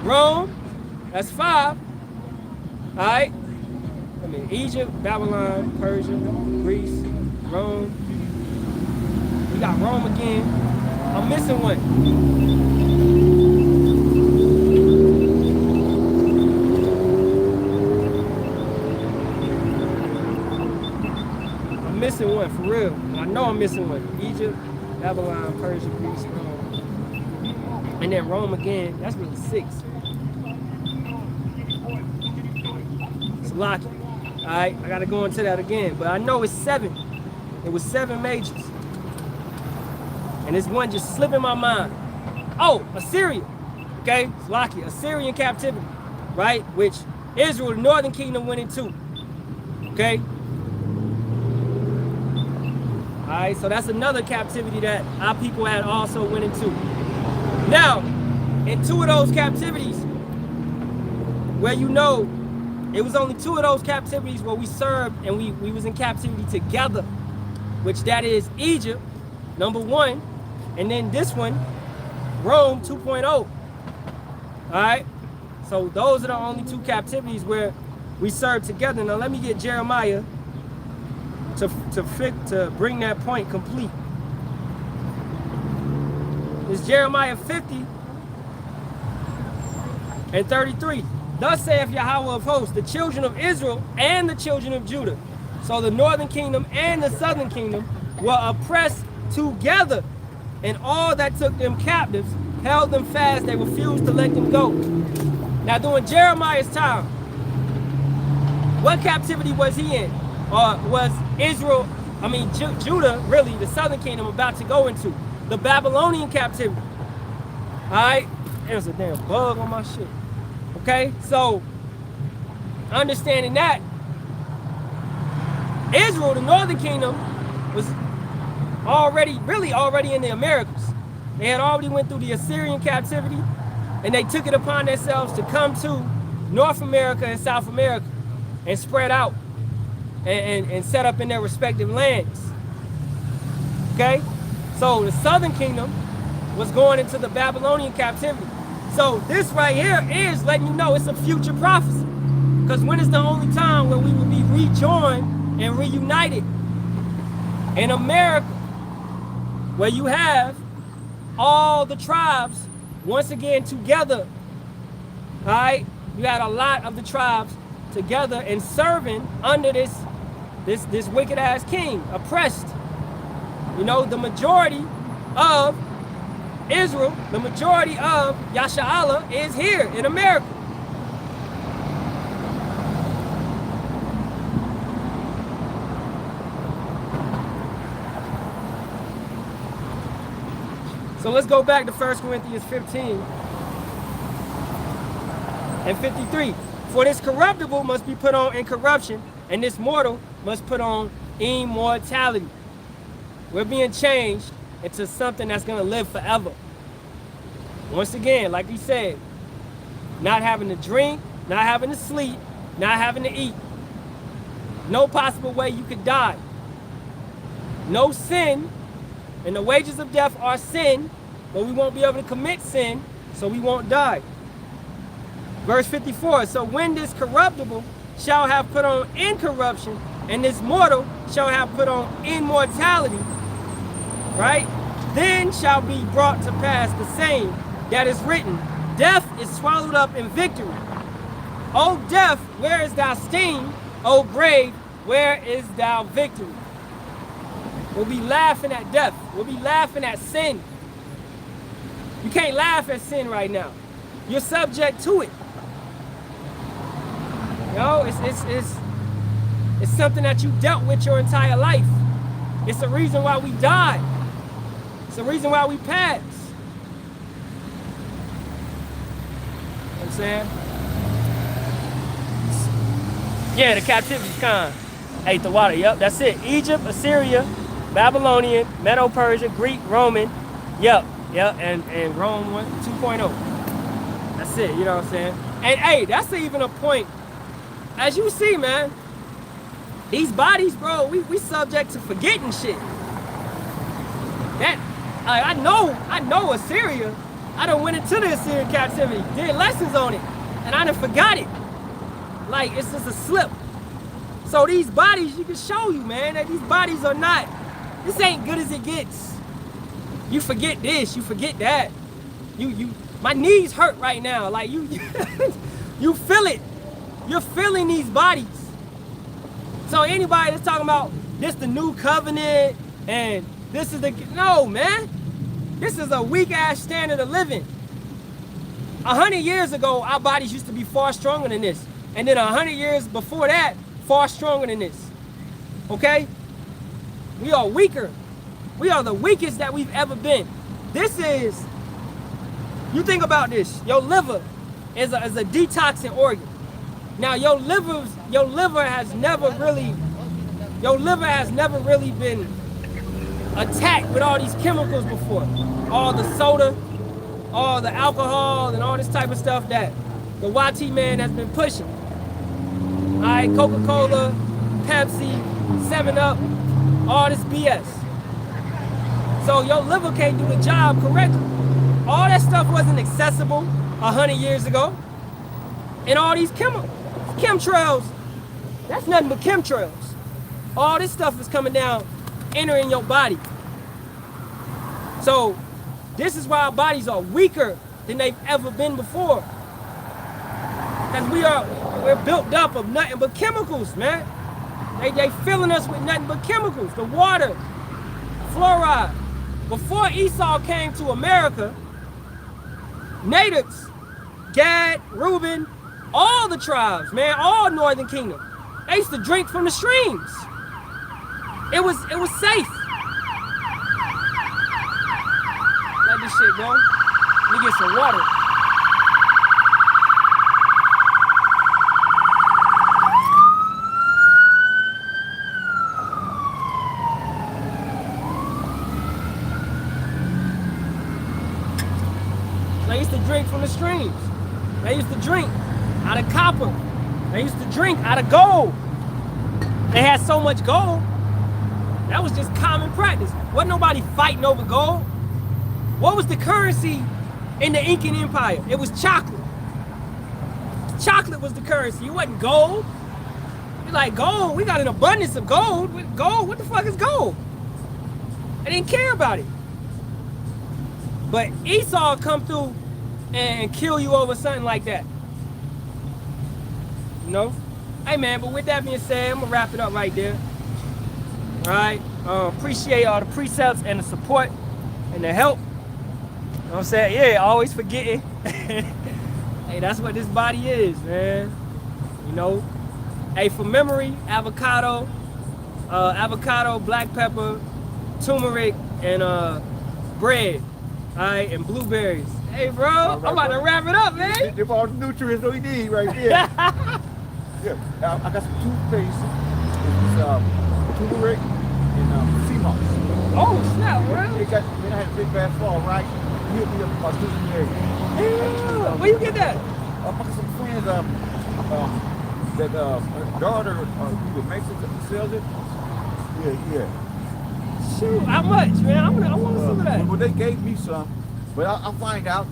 Rome. That's 5. All right? I mean, Egypt, Babylon, Persia, Greece, Rome. We got Rome again. I'm missing one. I'm missing one, for real. I know I'm missing one. Egypt, Babylon, Persia, Greece, Rome. And then Rome again. That's really 6. It's lucky. All right, I gotta go into that again, but I know it's 7. It was 7 majors. And this one just slipped in my mind. Oh, Assyria. Okay, it's lucky. Assyrian captivity, right? Which Israel, the northern kingdom, went into. Okay? All right, so that's another captivity that our people had also went into. Now, in 2 of those captivities, where you know, it was only 2 of those captivities where we served and we was in captivity together, which that is Egypt, number 1, and then this one, Rome 2.0. All right, so those are the only 2 captivities where we served together. Now let me get Jeremiah to bring that point complete. It's Jeremiah 50 and 33. Thus saith Yahawah of hosts, the children of Israel and the children of Judah. So the northern kingdom and the southern kingdom were oppressed together, and all that took them captives held them fast. They refused to let them go. Now during Jeremiah's time, what captivity was he in? Or was Israel, Judah, really, the southern kingdom, about to go into? The Babylonian captivity. All right? There's a damn bug on my shit. Okay, so understanding that, Israel, the northern kingdom, was already in the Americas. They had already went through the Assyrian captivity, and they took it upon themselves to come to North America and South America and spread out and set up in their respective lands. Okay, so the southern kingdom was going into the Babylonian captivity. So this right here is letting you know it's a future prophecy. Because when is the only time where we will be rejoined and reunited? In America, where you have all the tribes once again together. All right? You had a lot of the tribes together and serving under this wicked ass king, oppressed. You know, the majority of Israel, the majority of Yahawah is here in America. So let's go back to 1 Corinthians 15 and 53. For this corruptible must be put on incorruption, and this mortal must put on immortality. We're being changed into something that's going to live forever. Once again, like he said, not having to drink, not having to sleep, not having to eat. No possible way you could die. No sin, and the wages of death are sin, but we won't be able to commit sin, so we won't die. Verse 54, so when this corruptible shall have put on incorruption, and this mortal shall have put on immortality, right? Then shall be brought to pass the same that is written, Death is swallowed up in victory. O death, where is thy sting? O grave, where is thy victory? We'll be laughing at death. We'll be laughing at sin. You can't laugh at sin right now. You're subject to it. You know, it's something that you dealt with your entire life. It's the reason why we died. It's the reason why we passed. You know what I'm saying? Yeah, the captivity's kind. Ate the water, yep, that's it. Egypt, Assyria, Babylonian, Medo-Persia, Greek, Roman, yep, and Rome 2.0. That's it, you know what I'm saying? And hey, that's even a point. As you see, man, these bodies, bro, we subject to forgetting shit. That, I know Assyria. I done went into the Assyrian captivity, did lessons on it, and I done forgot it. Like, it's just a slip. So these bodies, you can show you, man, that these bodies are not, this ain't good as it gets. You forget this, you forget that. My knees hurt right now. Like, you feel it. You're feeling these bodies. So anybody that's talking about this the new covenant and this is the, no, man. This is a weak ass standard of living. 100 years ago, our bodies used to be far stronger than this. And then 100 years before that, far stronger than this. Okay? We are weaker. We are the weakest that we've ever been. This is, you think about this. Your liver is a detoxing organ. Now your liver has never really been attacked with all these chemicals before. All the soda, all the alcohol, and all this type of stuff that the YT man has been pushing. All right, Coca-Cola, Pepsi, 7-Up, all this BS. So your liver can't do the job correctly. All that stuff wasn't accessible 100 years ago. And all these chemtrails, that's nothing but chemtrails. All this stuff is coming down, entering your body. So this is why our bodies are weaker than they've ever been before. Because we're built up of nothing but chemicals, man. They filling us with nothing but chemicals. The water, fluoride. Before Esau came to America, natives, Gad, Reuben, all the tribes, man, all Northern Kingdom, they used to drink from the streams. It was safe. Let this shit go. Let me get some water. They used to drink from the streams. They used to drink out of copper. They used to drink out of gold. They had so much gold. That was just common practice. Wasn't nobody fighting over gold. What was the currency in the Incan Empire? It was chocolate. Chocolate was the currency. It wasn't gold. You're like, gold, we got an abundance of gold. Gold, what the fuck is gold? They didn't care about it. But Esau come through and kill you over something like that. You know? Hey man, but with that being said, I'm gonna wrap it up right there. All right? Appreciate all the precepts and the support and the help. You know what I'm saying? Yeah, always forgetting. Hey, that's what this body is, man. You know? Hey, for memory, avocado, black pepper, turmeric, and bread. All right, and blueberries. Hey, bro, right, I'm about to wrap it up, man. Give all the nutrients that we need right there. Yeah, I got some toothpaste. It's turmeric and sea moss. Oh, snap, bro. Then I had a big bad fall, right? You hit me up about 2 years. Yeah, where you get that? I got some friends that daughter who makes it, sells it. Yeah. Shoot, how much, man? I want some of that. Well, they gave me some, but I'll find out.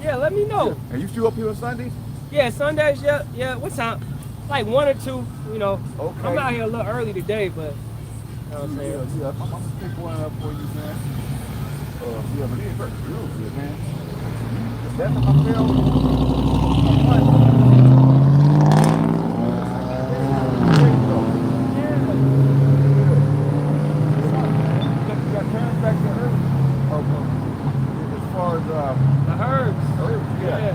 Yeah, let me know. Yeah. Are you still up here on Sundays? Yeah, Sundays, yeah. What time? Like 1 or 2, you know. Okay. I'm out here a little early today, but you know what I'm saying? Yeah. I'm gonna pick one up for you, man. Yeah, but it's very good, man. That's my bill. The herbs. Yeah.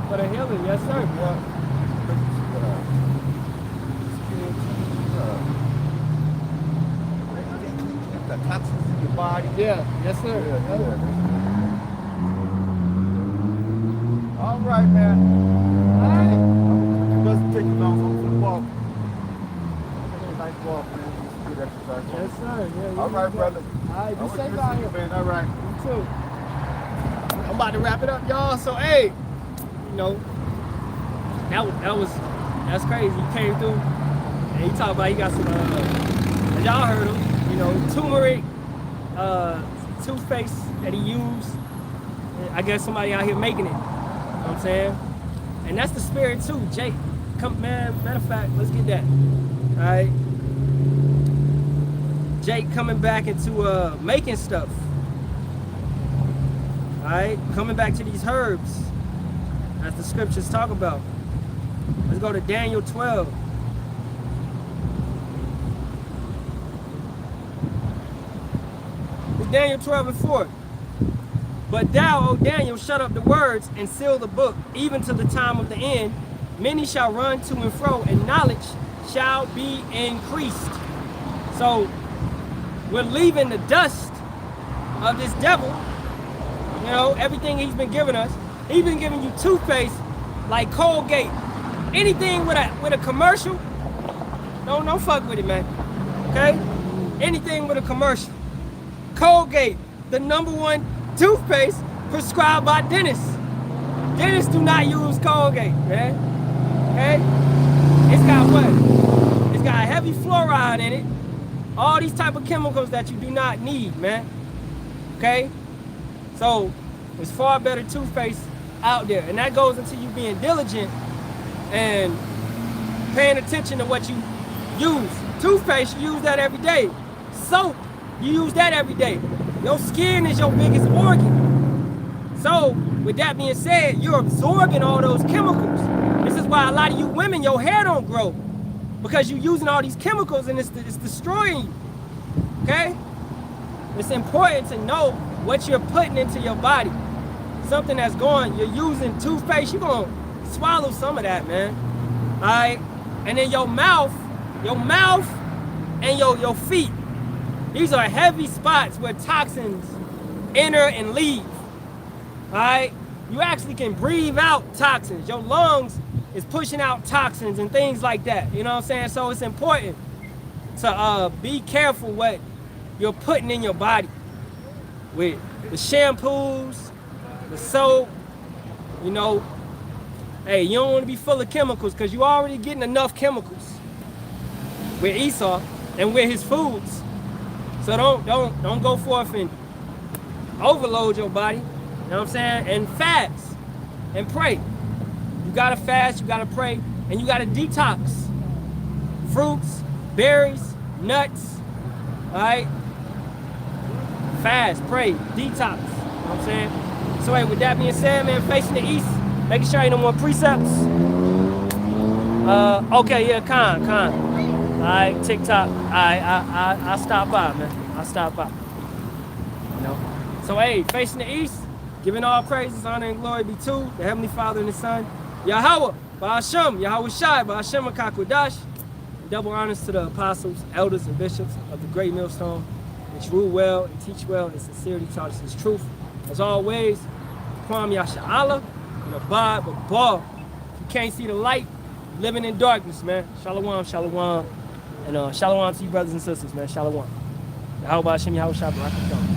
For the healing, yes, sir. The toxins in your body. Yeah, yes, sir. All right, man. All right. It doesn't take you long. I'm going to walk. Nice walk, man. Good exercise. Yes, sir. Yeah, all right, brother. All right, be safe good out to here. you, man. All right. You too. I'm about to wrap it up, y'all. So, hey, you know, that's crazy. He came through and he talked about he got some, y'all heard him, you know, turmeric, toothpaste that he used. I guess somebody out here making it. You know what I'm saying? And that's the spirit too, Jake. Come, man, matter of fact, let's get that. All right. Jake coming back into making stuff. All right, coming back to these herbs, as the scriptures talk about. Let's go to Daniel 12. It's Daniel 12 and 4. But thou, O Daniel, shut up the words and seal the book, even to the time of the end. Many shall run to and fro, and knowledge shall be increased. So we're leaving the dust of this devil. You know, everything he's been giving us. He's been giving you toothpaste like Colgate. Anything with a commercial, don't fuck with it, man. Okay? Anything with a commercial. Colgate, the #1 toothpaste prescribed by dentists. Dentists do not use Colgate, man. Okay? It's got what? It's got heavy fluoride in it. All these type of chemicals that you do not need, man. Okay? So, there's far better toothpaste out there. And that goes into you being diligent and paying attention to what you use. Toothpaste, you use that every day. Soap, you use that every day. Your skin is your biggest organ. So, with that being said, you're absorbing all those chemicals. This is why a lot of you women, your hair don't grow. Because you're using all these chemicals and it's destroying you. Okay? It's important to know what you're putting into your body. Something that's going, you're using toothpaste, you're gonna swallow some of that, man. All right? And then your mouth and your feet. These are heavy spots where toxins enter and leave. All right? You actually can breathe out toxins. Your lungs is pushing out toxins and things like that. You know what I'm saying? So it's important to be careful what you're putting in your body. With the shampoos, the soap, you know, hey, you don't want to be full of chemicals because you're already getting enough chemicals with Esau and with his foods. So don't go forth and overload your body. You know what I'm saying? And fast and pray. You gotta fast, you gotta pray, and you gotta detox. Fruits, berries, nuts, all right? Fast, pray, detox. You know what I'm saying? So hey, with that being said, man, facing the east, making sure ain't no more precepts. Okay, yeah, Con. All right, TikTok. I stop by, man. I stop by. You know. So hey, facing the east, giving all praises, honor, and glory be to the Heavenly Father and the Son, Yahawah, Sham, Yahawashi, Shem Kakwadash. Double honors to the apostles, elders, and bishops of the great millstone, which rule well and teach well and sincerity taught us his truth. As always, Kwam Yasha'Allah and Abad Babal. If you can't see the light, living in darkness, man. Shalom, shalom. And shalom to you brothers and sisters, man. Shalom. Yahawah, Shem, Yahawashi, Barak.